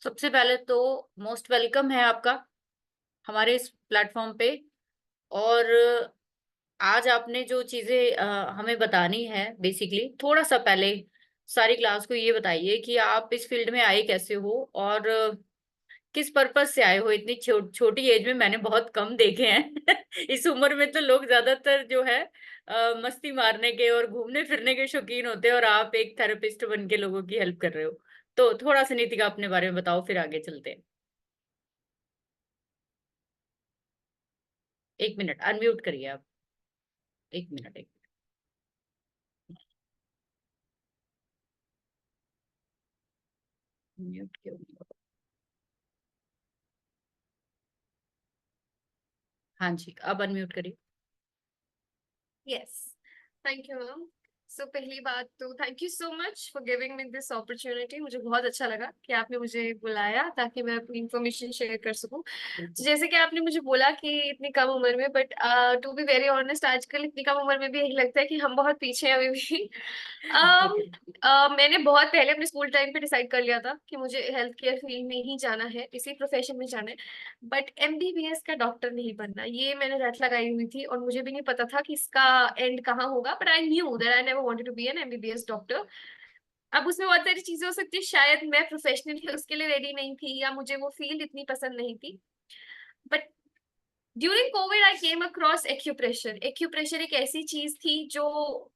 सबसे पहले तो मोस्ट वेलकम है आपका हमारे इस प्लेटफॉर्म पे। और आज आपने जो चीजें हमें बतानी है, बेसिकली थोड़ा सा पहले सारी क्लास को ये बताइए कि आप इस फील्ड में आए कैसे हो और किस पर्पस से आए हो। इतनी छोटी एज में मैंने बहुत कम देखे हैं इस उम्र में तो लोग ज्यादातर जो है मस्ती मारने के और घूमने फिरने के शौकीन होते हैं, और आप एक थेरेपिस्ट बन के लोगों की हेल्प कर रहे हो। तो थोड़ा सा नीतिका अपने बारे में बताओ, फिर आगे चलते हैं। 1 मिनट अनम्यूट करिए आप। 1 मिनट, एक म्यूट क्यों नहीं हो? हाँ जी, अब अनम्यूट करिए। Yes, thank you ma'am. So पहली बात तो thank you so much for giving me this opportunity. मुझे बहुत अच्छा लगा कि आपने मुझे बुलाया ताकि मैं अपनी इंफॉर्मेशन शेयर कर सकूं। तो जैसे कि आपने मुझे बोला कि इतनी कम उम्र में, but to be very honest आजकल इतनी कम उम्र में भी यही लगता है कि हम बहुत पीछे हैं अभी भी। ओके। मैंने बहुत पहले अपने स्कूल टाइम पे डिसाइड कर लिया था कि मुझे हेल्थ केयर फील्ड में ही जाना है, इसी प्रोफेशन में जाना है। बट एमबीबीएस का डॉक्टर नहीं बनना, ये मैंने रट लगाई हुई थी और मुझे भी नहीं पता था कि इसका एंड कहाँ होगा। But I knew that I never wanted to be an MBBS doctor. अब उसमें बहुत सारी चीजें हो सकती है, शायद मैं प्रोफेशनली उसके लिए रेडी नहीं थी या मुझे वो फील्ड इतनी पसंद नहीं थी। But during Covid I came across acupressure. Acupressure एक ऐसी चीज थी जो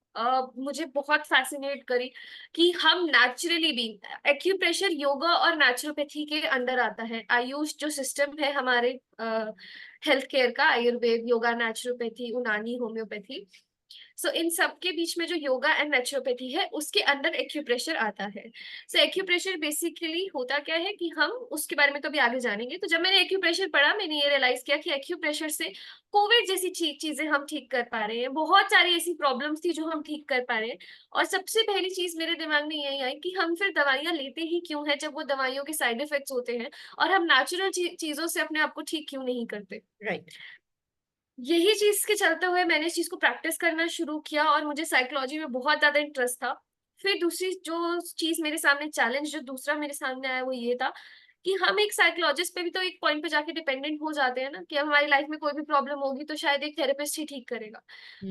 मुझे बहुत फैसिनेट करी कि हम नेचुरली भी, एक्यूप्रेशर योगा और नेचुरोपैथी के अंडर आता है। आयुष जो सिस्टम है हमारे हेल्थ केयर का, आयुर्वेद, योगा, नेचुरोपैथी, उनानी, होम्योपैथी, सो इन सब के बीच में जो योगा एंड नेचुरोपैथी है उसके अंदर एक्यूप्रेशर आता है। सो एक्यूप्रेशर बेसिकली होता क्या है कि हम उसके बारे में तो अभी आगे जानेंगे। तो जब मैंने एक्यूप्रेशर पढ़ा मैंने ये रियलाइज किया कि एक्यूप्रेशर से कोविड जैसी चीजें हम ठीक कर पा रहे हैं, बहुत सारी ऐसी प्रॉब्लम्स थी जो हम ठीक कर पा रहे हैं। और सबसे पहली चीज मेरे दिमाग में यही आई कि हम फिर दवाइयां लेते ही क्यों है जब वो दवाइयों के साइड इफेक्ट्स होते हैं, और हम नेचुरल चीजों से अपने आप को ठीक क्यों नहीं करते। राइट। यही चीज के चलते हुए मैंने इस चीज को प्रैक्टिस करना शुरू किया और मुझे साइकोलॉजी में बहुत ज्यादा इंटरेस्ट था। फिर दूसरी जो चीज मेरे सामने, चैलेंज जो दूसरा मेरे सामने आया वो ये था कि हम एक साइकोलॉजिस्ट पे भी तो एक पॉइंट पे जाके डिपेंडेंट हो जाते हैं ना, कि अब हमारी लाइफ में कोई भी प्रॉब्लम होगी तो शायद एक थेरेपिस्ट ही ठीक करेगा।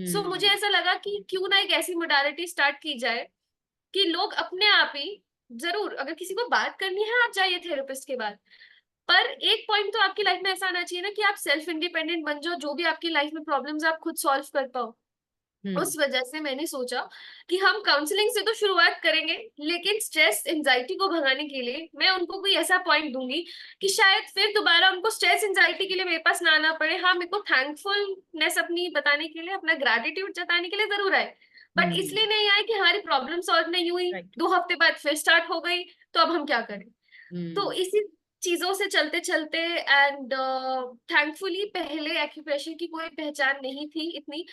सो मुझे हम्म। ऐसा लगा कि क्यों ना एक ऐसी मोडालिटी स्टार्ट की जाए कि लोग अपने आप ही, जरूर अगर किसी को बात करनी है आप जाइए थेरेपिस्ट के बाद, पर एक पॉइंट तो आपकी लाइफ में ऐसा आना चाहिए ना कि आप सेल्फ इंडिपेंडेंट बन जाओ, जो भी आपकी लाइफ में प्रॉब्लम्स आप खुद सॉल्व कर पाओ। हम्म। उस वजह से मैंने सोचा कि हम काउंसलिंग से तो शुरुआत करेंगे, लेकिन स्ट्रेस एंजाइटी को भगाने के लिए मैं उनको कोई ऐसा पॉइंट दूंगी कि शायद फिर दोबारा उनको स्ट्रेस एंजाइटी के लिए मेरे पास ना आना पड़े। हाँ, मेरे को थैंकफुलनेस अपनी बताने के लिए, अपना ग्रेटिट्यूड जताने के लिए जरूर आए, बट हम्म। इसलिए नहीं आए कि हमारी प्रॉब्लम सॉल्व नहीं हुई, राइट। 2 हफ्ते बाद फिर स्टार्ट हो गई, तो अब हम क्या करें। तो हम्म। इसी चीजों से चलते चलते एंड थैंकफुली पहले एक्यूप्रेशर की कोई पहचान नहीं थी इतनी।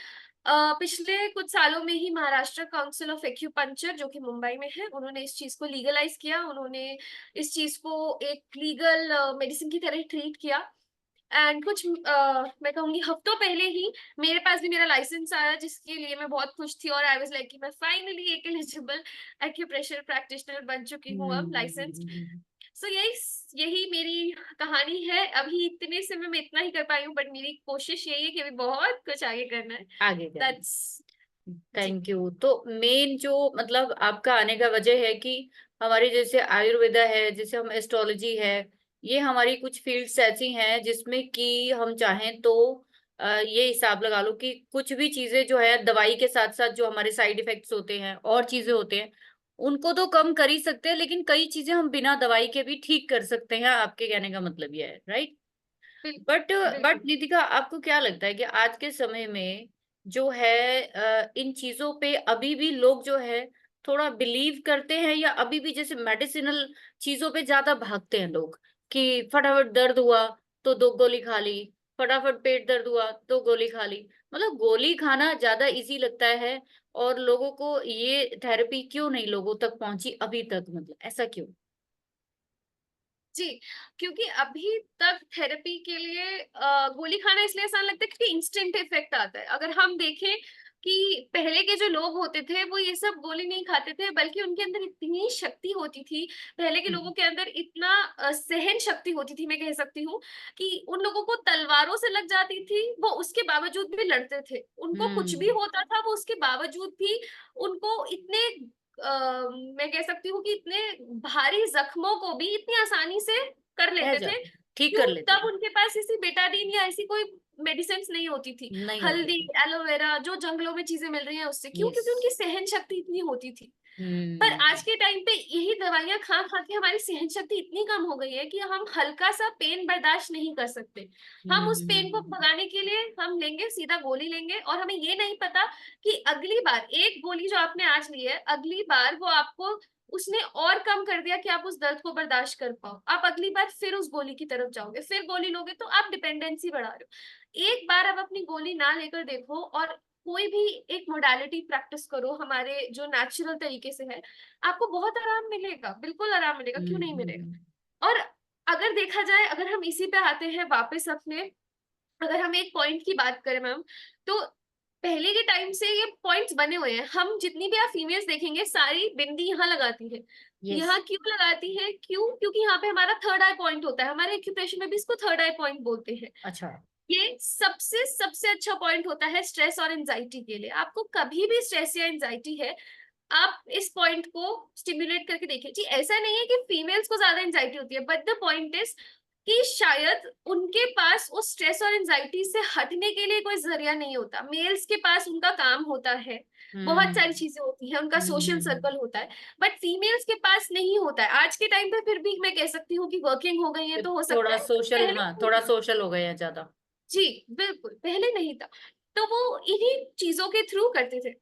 पिछले कुछ सालों में ही महाराष्ट्र काउंसिल ऑफ एक्यूपंक्चर जो कि मुंबई में है, उन्होंने इस चीज को लीगलाइज किया। उन्होंने इस चीज को एक लीगल मेडिसिन की तरह ट्रीट किया। एंड कुछ मैं कहूंगी हफ्तों पहले ही मेरे पास भी मेरा लाइसेंस आया, जिसके लिए मैं बहुत खुश थी और आई वाज लाइक कि मैं फाइनली एक एलिजिबल एक्यूप्रेशर प्रैक्टिशनर बन चुकी हूँ, अब लाइसेंस। हम्म। सो यही यही मेरी कहानी है। अभी इतने समय में इतना ही कर पाई हूँ, बट मेरी कोशिश यही है कि अभी बहुत कुछ आगे करना है। आगे करें। दैट्स जी। Thank you. तो मेन जो मतलब आपका आने का वजह है कि हमारी जैसे आयुर्वेदा है, जैसे हम एस्ट्रोलॉजी है, ये हमारी कुछ फील्ड्स ऐसी हैं जिसमें कि हम चाहें तो ये हिसाब लगा लो कि कुछ भी चीजें जो है दवाई के साथ साथ जो हमारे साइड इफेक्ट्स होते हैं और चीजें होते हैं उनको तो कम कर ही सकते हैं, लेकिन कई चीजें हम बिना दवाई के भी ठीक कर सकते हैं। आपके कहने का मतलब ये है, राइट? बिल्कुल बट बिल्कुल। नितिका, आपको क्या लगता है कि आज के समय में जो है इन चीजों पे अभी भी लोग जो है थोड़ा बिलीव करते हैं, या अभी भी जैसे मेडिसिनल चीजों पे ज्यादा भागते हैं लोग कि फटाफट दर्द हुआ तो 2 गोली खा ली, फटाफट पेट दर्द हुआ तो गोली खा ली, मतलब गोली खाना ज्यादा इजी लगता है। और लोगों को ये थेरेपी क्यों नहीं लोगों तक पहुंची अभी तक, मतलब ऐसा क्यों? जी, क्योंकि अभी तक थेरेपी के लिए गोली खाना इसलिए आसान लगता है क्योंकि इंस्टेंट इफेक्ट आता है। अगर हम देखें कि पहले के जो लोग होते थे वो ये सब गोली नहीं खाते थे, बल्कि उनके अंदर इतनी शक्ति होती थी। पहले के लोगों के अंदर इतना सहन शक्ति होती थी, मैं कह सकती हूँ कि उन लोगों को तलवारों से लग जाती थी, वो उसके बावजूद भी लड़ते थे। उनको कुछ भी हम्म। होता था, वो उसके बावजूद भी उनको इतने मैं कह सकती हूँ कि इतने भारी जख्मों को भी इतनी आसानी से कर रह लेते थे। जाते, ठीक क्यों? कर लेते तब थे। उनके पास ऐसी बेटाडीन या ऐसी कोई मेडिसिन नहीं होती थी, नहीं होते हल्दी, थे। एलोवेरा, जो जंगलों में चीजें मिल रही हैं उससे। क्यों? यस। क्योंकि उनकी सहन शक्ति इतनी होती थी। पर हम्म आज के टाइम पे यही दवाइयां खा खा के हमारी सहन शक्ति इतनी कम हो गई है कि हम हल्का सा पेन बर्दाश्त नहीं कर सकते। हम उस पेन को हम्म। भगाने के लिए हम लेंगे, सीधा गोली लेंगे, और हमें ये नहीं पता कि अगली बार एक गोली जो आपने आज ली है, अगली बार वो आपको उसने और कम कर दिया कि आप उस दर्द को बर्दाश्त कर पाओ। आप अगली बार फिर उस गोली की तरफ जाओगे, फिर गोली लोगे, तो आप डिपेंडेंसी बढ़ा रहे हो। एक बार आप अपनी गोली ना लेकर देखो और कोई भी एक मोडालिटी प्रैक्टिस करो हमारे जो नेचुरल तरीके से है, आपको बहुत आराम मिलेगा, बिल्कुल आराम मिलेगा, क्यों नहीं हम्म। मिलेगा। और अगर देखा जाए, अगर हम इसी पे आते हैं वापस अपने, अगर हम एक पॉइंट की बात करें मैम, तो पहले के टाइम से ये पॉइंट्स बने हुए हैं। हम जितनी भी आप फीमेल्स देखेंगे सारी बिंदी यहाँ लगाती है। यस। यहाँ क्यों लगाती है? क्यों? क्योंकि यहाँ पे हमारा थर्ड आई पॉइंट होता है, हमारे एक्यूप्रेशर में भी इसको थर्ड आई पॉइंट बोलते हैं। अच्छा। ये सबसे सबसे अच्छा पॉइंट होता है स्ट्रेस और एंजाइटी के लिए। आपको कभी भी स्ट्रेस या एंजाइटी है, आप इस पॉइंट को स्टिमुलेट करके देखिए जी। ऐसा नहीं है कि फीमेल्स को ज्यादा एंजाइटी होती है, बट द पॉइंट इज कि शायद उनके पास उस स्ट्रेस और एंजाइटी से हटने के लिए कोई जरिया नहीं होता। मेल्स के पास उनका काम होता है, बहुत हम्म सारी चीजें होती हैं, उनका सोशल हम्म। सर्कल होता है, बट फीमेल्स के पास नहीं होता है आज के टाइम पे। फिर भी मैं कह सकती हूँ कि वर्किंग हो गई है तो हो सकता थोड़ा है, सोशल, पहले हाँ नहीं थोड़ा था। सोशल हो गया ज्यादा। जी बिल्कुल, पहले नहीं था। तो वो इन्हीं चीजों के थ्रू करते थे।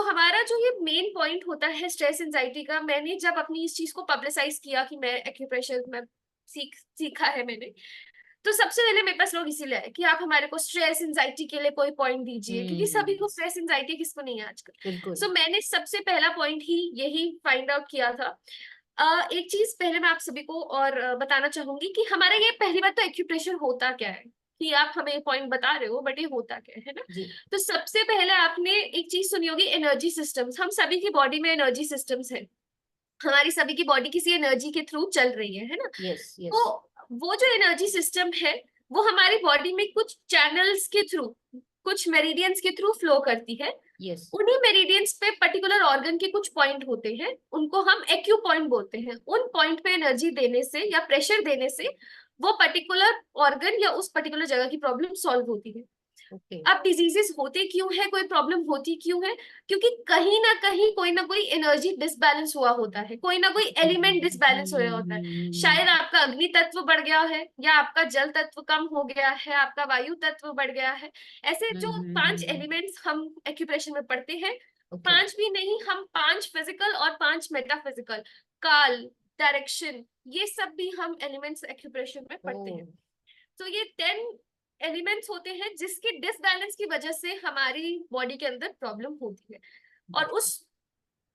हमारा जो ये मेन पॉइंट होता है स्ट्रेस एंजाइटी का, मैंने जब अपनी इस चीज को पब्लिसाइज किया कि मैं एक्यूप्रेशर में सीखा है मैंने, तो सबसे पहले मेरे पास लोग इसीलिए आए कि आप हमारे को स्ट्रेस एंजाइटी के लिए कोई पॉइंट दीजिए, क्योंकि सभी को हम्म। स्ट्रेस एंजाइटी किसको नहीं है आजकल। बिल्कुल। मैंने सबसे पहला पॉइंट ही यही फाइंड आउट किया था। एक चीज पहले मैं आप सभी को और बताना चाहूंगी कि हमारा ये पहली बात तो एक्यूप्रेशर होता क्या है, कि आप हमें पॉइंट बता रहे हो बट ये होता क्या है ना। जी। तो सबसे पहले आपने एक चीज सुनी होगी, एनर्जी सिस्टम्स। हम सभी की बॉडी में एनर्जी सिस्टम्स है, हमारी सभी की बॉडी किसी एनर्जी के थ्रू चल रही है ना। Yes yes. तो वो जो एनर्जी सिस्टम है, वो हमारी बॉडी में कुछ चैनल्स के थ्रू, कुछ मेरिडियंस के थ्रू फ्लो करती है। यस। उन्हीं मेरिडियंस पे पर्टिकुलर ऑर्गन के कुछ पॉइंट होते हैं, उनको हम एक्यू पॉइंट बोलते हैं। उन पॉइंट पे एनर्जी देने से या प्रेशर देने से वो पर्टिकुलर ऑर्गन या उस पर्टिकुलर जगह की प्रॉब्लम सॉल्व होती है। ओके। अब डिजीजेस होते क्यों है, कोई प्रॉब्लम होती क्यों है? क्योंकि कहीं ना कोई एनर्जी डिसबैलेंस हुआ होता है, कोई ना कोई एलिमेंट डिसबैलेंस हुआ होता है। शायद आपका अग्नि तत्व बढ़ गया है, या आपका जल तत्व कम हो गया है, आपका वायु तत्व बढ़ गया है। ऐसे जो पांच एलिमेंट्स हम एक्यूप्रेशर में पढ़ते हैं, ओके। पांच भी नहीं, हम पांच फिजिकल और पांच मेटाफिजिकल, काल, डायरेक्शन, ये सब भी हम एलिमेंट्स एक्यूप्रेशर में ओ। पढ़ते हैं। तो ये 10 एलिमेंट्स होते हैं जिसके डिसबैलेंस की वजह से हमारी बॉडी के अंदर प्रॉब्लम होती है। और उस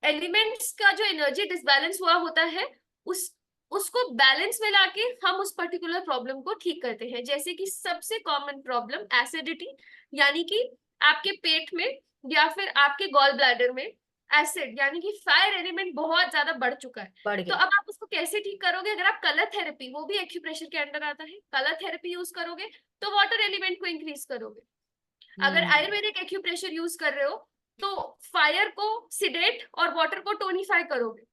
एलिमेंट्स का जो एनर्जी डिसबैलेंस हुआ होता है, उस उसको बैलेंस में लाके हम उस पर्टिकुलर प्रॉब्लम को ठीक करते हैं। जैसे कि सबसे कॉमन प्रॉब्लम एसिडिटी, यानी कि आपके पेट में या फिर आपके गॉल ब्लैडर में एसिड यानी कि फायर एलिमेंट बहुत ज्यादा बढ़ चुका है। बढ़ तो गया। अब आप उसको कैसे ठीक करोगे? अगर आप कलर थेरेपी, वो भी एक्यूप्रेशर के अंडर आता है, कलर थेरेपी यूज करोगे तो वाटर एलिमेंट को इंक्रीज करोगे। अगर हम्म। आयुर्वेदिक एक्यूप्रेशर यूज कर रहे हो तो फायर को सिडेट और वाटर को टोनिफाई करोगे।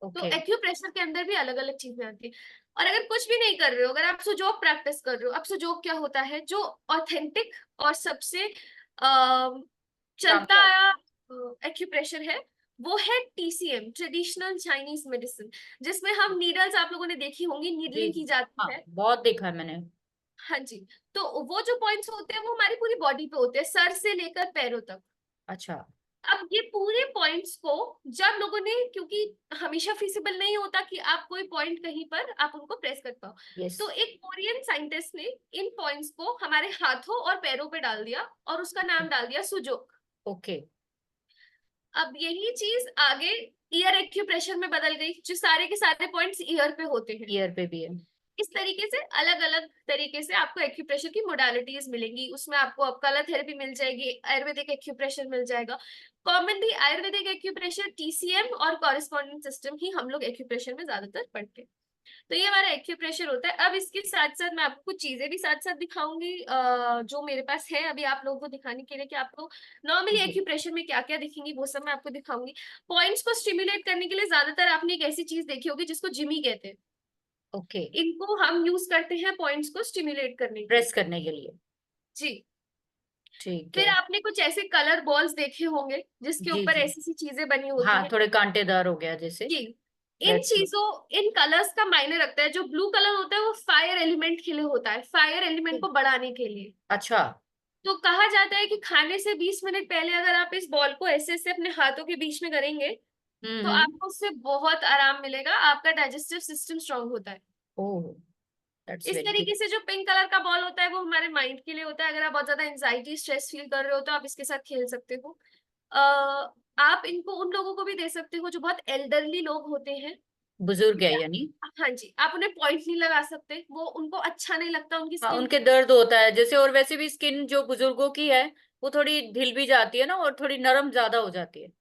तो ओके। एक्यूप्रेशर के अंदर भी अलग अलग चीजें आती है। और अगर कुछ भी नहीं कर रहे हो, अगर आप सुजोग प्रैक्टिस कर रहे हो, अब सुजोग क्या होता है? जो ऑथेंटिक और सबसे चलता कामयाब। आया एक्यूप्रेशर है, वो है टीसीएम, ट्रेडिशनल चाइनीज मेडिसिन, जिसमें हम नीडल्स, आप लोगों ने देखी होंगी, जी नीडलिंग की जी। जाती हाँ है। बहुत देखा है मैंने। हाँ जी। तो वो जो पॉइंट्स होते हैं वो हमारी पूरी बॉडी पे होते हैं, सर से लेकर पैरों तक। अच्छा। अब ये पूरे पॉइंट्स को जब लोगों ने, क्योंकि हमेशा फिजिबल नहीं होता कि आप कोई पॉइंट कहीं पर आप उनको प्रेस कर पाओ, यस। तो एक कोरियन साइंटिस्ट ने इन पॉइंट्स को हमारे हाथों और पैरों पे डाल दिया और उसका नाम डाल दिया सुजोक। ओके। अब यही चीज आगे ईयर एक्यूप्रेशर में बदल गई, जो सारे के सारे पॉइंट्स ईयर पे होते हैं। ईयर पे भी है। इस तरीके से अलग अलग तरीके से आपको एक्यूप्रेशर की मोडालिटीज मिलेंगी। उसमें आपको अब कलर थेरेपी मिल जाएगी, आयुर्वेदिक एक्यूप्रेशर मिल जाएगा। कॉमनली आयुर्वेदिक एक्यूप्रेशर, टीसीएम और कॉरेस्पॉन्डिंग सिस्टम ही हम लोग एक्यूप्रेशर में ज्यादातर पढ़ते हैं। तो ये हमारा एक्यूप्रेशर होता है। अब इसके साथ साथ मैं आपको कुछ चीजें भी साथ साथ दिखाऊंगी जो मेरे पास है अभी आप लोगों को दिखाने के लिए, कि आपको नॉर्मली जी। एक्यूप्रेशर में क्या क्या दिखेंगी वो सब मैं आपको दिखाऊंगी। पॉइंट्स को स्टिमुलेट करने के लिए ज्यादातर आपने एक ऐसी चीज देखी होगी जिसको जिमी कहते हैं। ओके। इनको हम यूज करते हैं पॉइंट्स को स्टिमुलेट करने के लिए। प्रेस करने के लिए। जी। ठीक फिर है। आपने कुछ ऐसे कलर बॉल्स देखे होंगे जिसके जी ऊपर जी। ऐसी सी चीजें बनी होती हाँ, हैं। थोड़े कांटेदार हो गया जैसे। जी। इन दैट्स गुड। चीजों, इन कलर्स का मायने रखता है। जो ब्लू कलर होता है वो फायर एलिमेंट के लिए होता है, फायर एलिमेंट को बढ़ाने के लिए। अच्छा। तो कहा जाता है कि खाने से 20 मिनट पहले अगर आप इस बॉल को ऐसे ऐसे अपने हाथों के बीच में करेंगे तो हम्म। आपको उससे बहुत आराम मिलेगा, आपका डाइजेस्टिव सिस्टम स्ट्रांग होता है। ओह, दैट्स इस वेरी गुड। तरीके से जो पिंक कलर का बॉल होता है वो हमारे माइंड के लिए होता है। अगर आप बहुत ज्यादा एंजाइटी स्ट्रेस फील कर रहे हो तो आप इसके साथ खेल सकते हो। आप इनको उन लोगों को भी दे सकते हो जो बहुत एल्डरली लोग होते हैं। बुजुर्ग है या यानी। हाँ जी, आप उन्हें पॉइंट नहीं लगा सकते, वो उनको अच्छा नहीं लगता उनकी हाँ, स्किन उनके को। दर्द होता है जैसे, और वैसे भी स्किन जो बुजुर्गों की है वो थोड़ी ढिल भी जाती है ना, और थोड़ी नरम ज्यादा हो जाती है।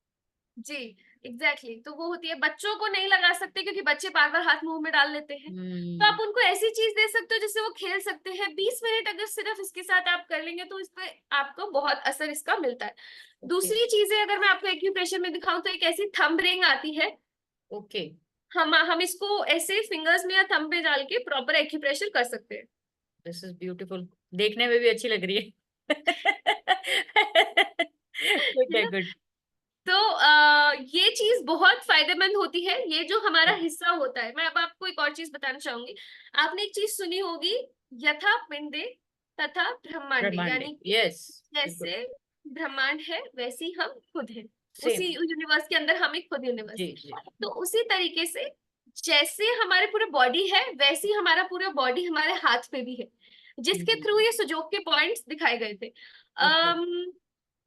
जी, एग्जैक्टली तो वो होती है। बच्चों को नहीं लगा सकते क्योंकि बच्चे बार बार हाथ मुंह में डाल लेते हैं। तो हम्म। आप उनको ऐसी चीज दे सकते हो जिससे वो खेल सकते हैं। 20 मिनट अगर सिर्फ इसके साथ आप कर लेंगे तो इस पे आपको बहुत असर इसका मिलता है। ओके। दूसरी चीजें अगर मैं आपको एक्यूप्रेशर में दिखाऊं तो एक ऐसी थंब रिंग आती है। ओके। हम इसको ऐसे फिंगर्स में या थंब पे डाल के प्रॉपर एक्यूप्रेशर कर सकते हैं। This is beautiful. देखने में भी अच्छी लग रही है। गुड है है, ना? गुड। तो ये चीज बहुत फायदेमंद होती है। ये जो हमारा हिस्सा होता है, मैं अब आपको एक और चीज बताना चाहूंगी। आपने एक चीज सुनी होगी, यथा पिंडे तथा ब्रह्मांडे, ब्रह्मांड है, यानी कि यस। बिल्कुल। जैसे ब्रह्मांड है वैसे ही हम खुद हैं। सेम। उसी यूनिवर्स के अंदर हम एक खुद यूनिवर्स जी है। जी। तो उसी तरीके से जैसे हमारे पूरे बॉडी है वैसे ही हमारा पूरा बॉडी हमारे हाथ पे भी है, जिसके थ्रू हम्म। ये सुजोग के पॉइंट्स दिखाए गए थे। ओके।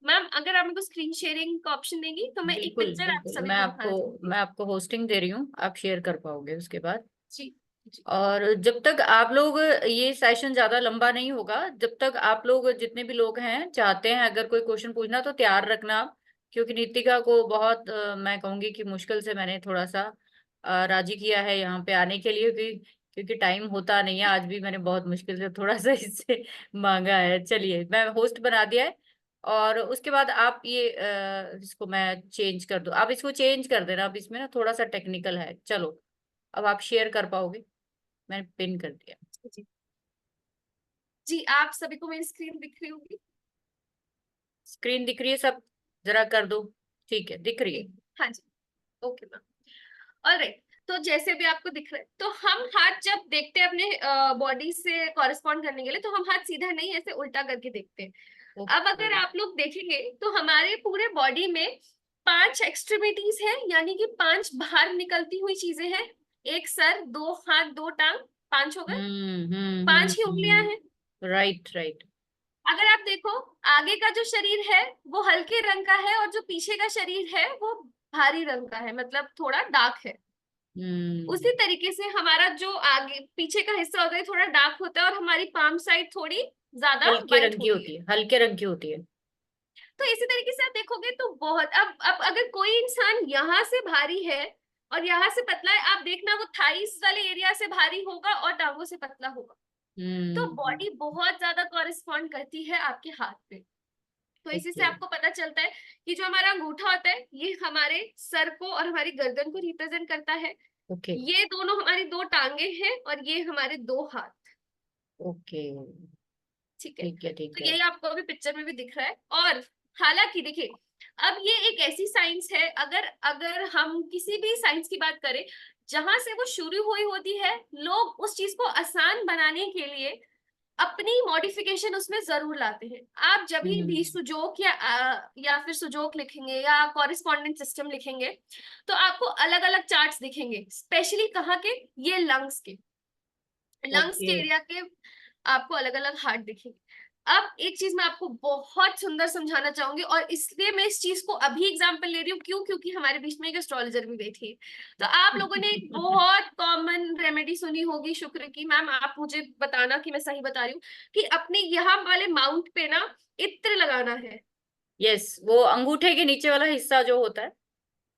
मैम अगर आप मेरे को स्क्रीन शेयरिंग का ऑप्शन देंगी तो मैं एक बिल्कुल पिक्चर आप बिल्कुल, सभी मैं को आपको दिखाना चाहूंगी। मैं आपको होस्टिंग दे रही हूँ, आप शेयर कर पाओगे उसके बाद। जी। जी। और जब तक आप लोग, ये सेशन ज्यादा लंबा नहीं होगा, जब तक आप लोग जितने भी लोग हैं चाहते हैं अगर कोई क्वेश्चन पूछना तो तैयार रखना आप। क्योंकि नितिका को बहुत मैं कहूंगी कि मुश्किल से मैंने थोड़ा सा राजी किया है यहाँ पे आने के लिए, क्योंकि टाइम होता नहीं है। आज भी मैंने बहुत मुश्किल से थोड़ा सा इससे मांगा है। चलिए, मैं होस्ट बना दिया है। और उसके बाद आप ये इसको मैं चेंज कर दूं, आप इसको चेंज कर देना। अब इसमें ना थोड़ा सा टेक्निकल है। चलो, अब आप शेयर कर पाओगे। मैंने पिन कर दिया। जी। जी, आप सभी को मेरी स्क्रीन दिख रही होगी। स्क्रीन दिख रही है सब? जरा कर दो। ठीक है, दिख रही जी। है। हाँ जी। Okay ma'am. ऑलराइट। तो जैसे भी आपको दिख रहा है, तो हम हाथ जब देखते हैं अपने बॉडी से कॉरेस्पॉन्ड करने के लिए, तो हम हाथ सीधा नहीं ऐसे उल्टा करके देखते हैं। अब ओके। अगर आप लोग देखेंगे तो हमारे पूरे बॉडी में 5 एक्सट्रीमिटीज हैं, यानी कि 5 बाहर निकलती हुई चीजें हैं। एक सर, 2 हाथ, 2 टांग, 5 हो गए। 5 ही उंगलियां हैं। Right right. अगर आप देखो, आगे का जो शरीर है वो हल्के रंग का है और जो पीछे का शरीर है वो भारी रंग का है, मतलब थोड़ा डार्क है। हम्म। उसी तरीके से हमारा जो आगे पीछे का हिस्सा होता है थोड़ा डार्क होता है और हमारी पाम साइड थोड़ी ज्यादा हल्के वाइट रंग की होती होती है। है, हल्के रंग की होती है। तो इसी तरीके से आप देखोगे तो बहुत, अब अगर कोई इंसान यहाँ से भारी है और यहाँ से पतला है, आप देखना वो थाइस वाले एरिया से भारी होगा और टांगों से पतला होगा। तो हम्म। बॉडी बहुत ज्यादा कॉरेस्पॉन्ड करती है आपके हाथ पे। तो इसी से ओके। आपको पता चलता है कि जो हमारा अंगूठा होता है ये हमारे सर को और हमारी गर्दन को रिप्रेजेंट करता है। ओके। ये दोनों हमारी 2 टांगे हैं और ये हमारे 2 हाथ। ओके। ठीक है। ठीक है, ठीक तो है। यही आपको अभी पिक्चर में भी दिख रहा है। और हालांकि देखिए, अब ये एक ऐसी साइंस है, अगर अगर हम किसी भी साइंस की बात करें, जहां से वो शुरू हुई होती है, लोग उस चीज को आसान बनाने के लिए अपनी मॉडिफिकेशन उसमें जरूर लाते हैं। आप जब भी हम्म। सुजोक या फिर सुजोक लिखेंगे या कॉरेस्पॉन्डेंट सिस्टम लिखेंगे तो आपको अलग अलग चार्ट्स दिखेंगे, स्पेशली कहाँ के, ये लंग्स के, लंग्स के ओके। एरिया के आपको अलग अलग हार्ट दिखेंगे। अब एक चीज मैं आपको बहुत सुंदर समझाना चाहूंगी, और इसलिए मैं इस चीज को अभी एग्जांपल ले रही हूँ, क्यों? क्योंकि हमारे बीच में एक एस्ट्रोलॉजर भी बैठी है। तो आप लोगों ने एक बहुत कॉमन रेमेडी सुनी होगी शुक्र की। मैम आप मुझे बताना कि मैं सही बता रही हूँ, कि अपने यहाँ वाले माउंट पे ना इत्र लगाना है। यस, वो अंगूठे के नीचे वाला हिस्सा जो होता है।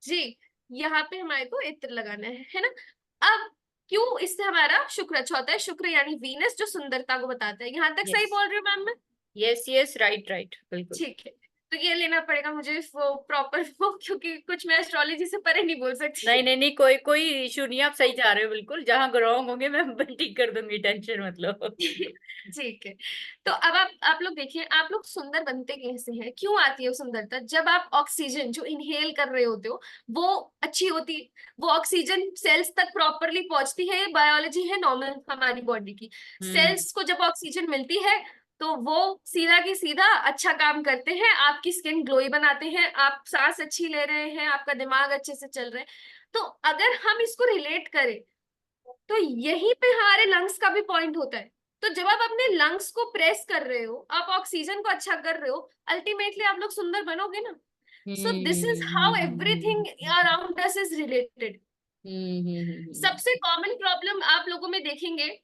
जी, यहाँ पे हमारे को इत्र लगाना है ना। अब क्यों? इससे हमारा शुक्र अच्छा होता है। शुक्र यानी वीनस, जो सुंदरता को बताता है। यहाँ तक सही यस, बोल रही हूँ मैम मैं? यस, यस, राइट, राइट, बिल्कुल। ठीक है, तो ये लेना पड़ेगा मुझे वो प्रॉपर वो, क्योंकि कुछ मैं एस्ट्रोलॉजी से परे नहीं बोल सकती। नहीं, नहीं, नहीं, कोई कोई इशू नहीं, आप सही जा रहे हो बिल्कुल। जहां रॉन्ग होंगे मैं ठीक कर दूंगी, टेंशन मत लो। ठीक है। तो अब आप लोग देखिए, आप लोग सुंदर बनते कैसे हैं? क्यों आती है वो सुंदरता? जब आप ऑक्सीजन जो इनहेल कर रहे होते हो वो अच्छी होती है, वो ऑक्सीजन सेल्स तक प्रॉपरली पहुंचती है। बायोलॉजी है नॉर्मल हमारी बॉडी की। हम्म। सेल्स को जब ऑक्सीजन मिलती है तो वो सीधा की सीधा अच्छा काम करते हैं, आपकी स्किन ग्लोई बनाते हैं, आप सांस अच्छी ले रहे हैं, आपका दिमाग अच्छे से चल रहा है। तो अगर हम इसको रिलेट करें, तो यहीं पे हमारे लंग्स का भी पॉइंट होता है। तो जब आप अपने लंग्स को प्रेस कर रहे हो, आप ऑक्सीजन को अच्छा कर रहे हो, अल्टीमेटली आप लोग सुंदर बनोगे ना। So this is how everything around us is related. सबसे कॉमन प्रॉब्लम आप लोगों में देखेंगे,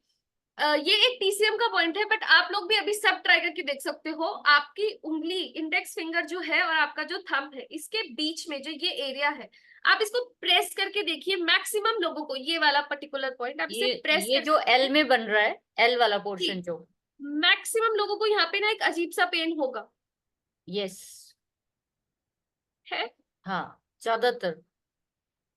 ये एक टीसीएम का पॉइंट है, बट आप लोग भी अभी सब ट्राई करके देख सकते हो। आपकी उंगली, इंडेक्स फिंगर जो है और आपका जो थंब है, इसके बीच में जो ये एरिया है, आप इसको प्रेस करके देखिए। मैक्सिमम लोगों को ये वाला पर्टिकुलर पॉइंट, आप इसे ये प्रेस ये जो करके एल देखिए। में बन रहा है, एल वाला जी, पोर्शन जो। मैक्सिमम लोगों को यहाँ पे ना एक अजीब सा पेन होगा। यस। है हाँ, ज्यादातर।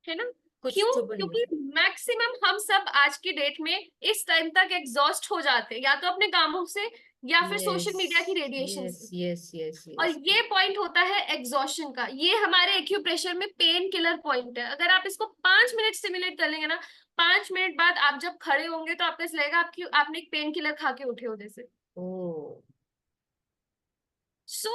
है ना? कुछ क्यों? चुभ नहीं क्योंकि रहा। मैक्सिमम हम सब आज की डेट में इस टाइम तक एग्जॉस्ट हो जाते हैं, या तो अपने कामों से या फिर सोशल यस, मीडिया की रेडिएशन यस, से। यस, यस, और यस। ये पॉइंट होता है एग्जॉशन का। ये हमारे एक्यूप्रेशर में पेन किलर पॉइंट है। अगर आप इसको 5 मिनट सिमुलेट कर लेंगे ना, 5 मिनट बाद आप जब खड़े होंगे तो आपको ऐसा लगेगा आपकी आपने एक पेन किलर खा के उठे हो जैसे। ओ। सो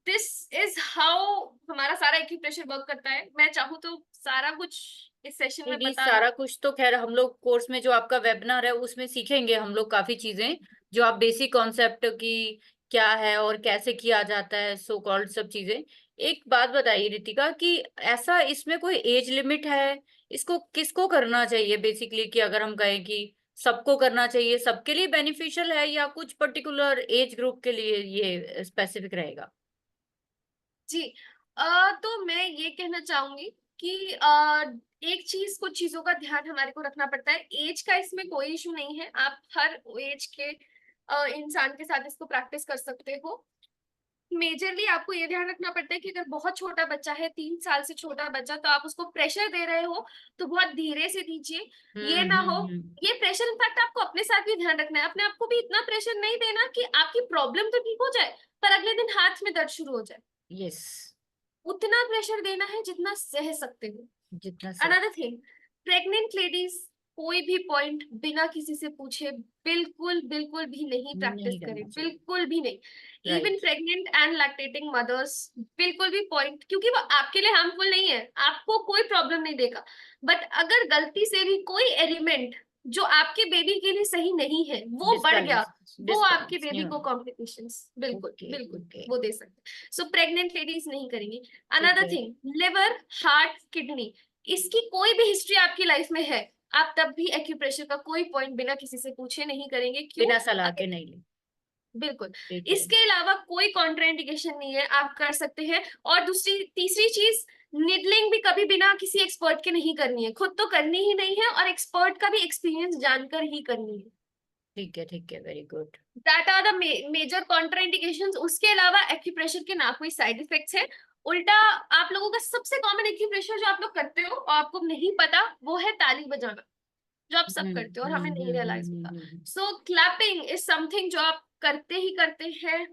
दिस इज हाउ हमारा सारा एक्यूप्रेशर वर्क करता है। मैं चाहूँ तो सारा कुछ इस सेशन नहीं, में नहीं, बता दूं। सारा कुछ तो खैर हम लोग कोर्स में जो आपका वेबिनार है उसमें सीखेंगे हम लोग काफी चीजें, जो आप बेसिक कॉन्सेप्ट की क्या है और कैसे किया जाता है, सो कॉल्ड सब चीजें। एक बात बताइए रितिका, कि ऐसा इसमें कोई एज लिमिट है? इसको किसको करना चाहिए बेसिकली, कि अगर हम कहें कि सबको करना चाहिए, सबके लिए बेनिफिशियल है, या कुछ पर्टिकुलर एज ग्रुप के लिए ये स्पेसिफिक रहेगा? जी, तो मैं ये कहना चाहूंगी कि एक चीज, कुछ चीजों का ध्यान हमारे को रखना पड़ता है। एज का इसमें कोई इशू नहीं है, आप हर एज के इंसान के साथ इसको प्रैक्टिस कर सकते हो। मेजरली आपको ये ध्यान रखना पड़ता है कि अगर बहुत छोटा बच्चा है, 3 साल से छोटा बच्चा, तो आप उसको प्रेशर दे रहे हो तो बहुत धीरे से दीजिए। ये हम्म, ना हो, हम्म, ये प्रेशर इनफैक्ट आपको अपने साथ भी ध्यान रखना है। अपने आप को भी इतना प्रेशर नहीं देना कि आपकी प्रॉब्लम तो ठीक हो जाए पर अगले दिन हाथ में दर्द शुरू हो जाए। यस। उतना प्रेशर देना है जितना सह सकते हो। जितना सही। अनदर थिंग, प्रेग्नेंट लेडीज कोई भी पॉइंट बिना किसी से पूछे बिल्कुल बिल्कुल भी नहीं प्रैक्टिस नहीं करें, करना चाहिए। बिल्कुल भी नहीं। Even right. Pregnant and lactating mothers, बिल्कुल भी पॉइंट, क्योंकि वो आपके लिए हार्मफुल नहीं है, आपको कोई प्रॉब्लम नहीं देगा। बट अगर गलती से भी कोई एलिमेंट जो आपके बेबी के लिए सही नहीं है वो बढ़ गया, डिस्बैलेंस। वो आपके डिस्बैलेंस नहीं बेबी को होना। कॉम्प्लिकेशंस, बिल्कुल ओके, बिल्कुल ओके। वो दे सकते। सो प्रेग्नेंट लेडीज नहीं करेंगी। ठीक अनदर है। थिंग, लिवर, हार्ट, किडनी, इसकी कोई भी हिस्ट्री आपकी लाइफ में है, आप तब भी एक्यूप्रेशर का कोई पॉइंट बिना किसी से पूछे नहीं करेंगे। क्यों? बिना सलाह अगर के नहीं ले। बिल्कुल, ठीक है। इसके अलावा कोई कॉन्ट्राइंडिकेशन नहीं है, आप कर सकते हैं। और दूसरी तीसरी चीज, निडलिंग भी कभी बिना किसी एक्सपर्ट के नहीं करनी है। खुद तो करनी ही नहीं है, और एक्सपर्ट का भी एक्सपीरियंस जानकर ही करनी है। ठीक है, ठीक है, very good. That are the major contraindications. उसके अलावा एक्यूप्रेशर के ना कोई साइड इफेक्ट्स है। उल्टा, आप लोगों का सबसे कॉमन एक्यूप्रेशर जो आप लोग करते हो और आपको नहीं पता, वो है ताली बजाना, जो आप सब हम्म, करते हो और हमें हम्म, नहीं हम्म, रियलाइज होता। हम्म। सो क्लैपिंग इज समथिंग जो आप करते ही करते हैं,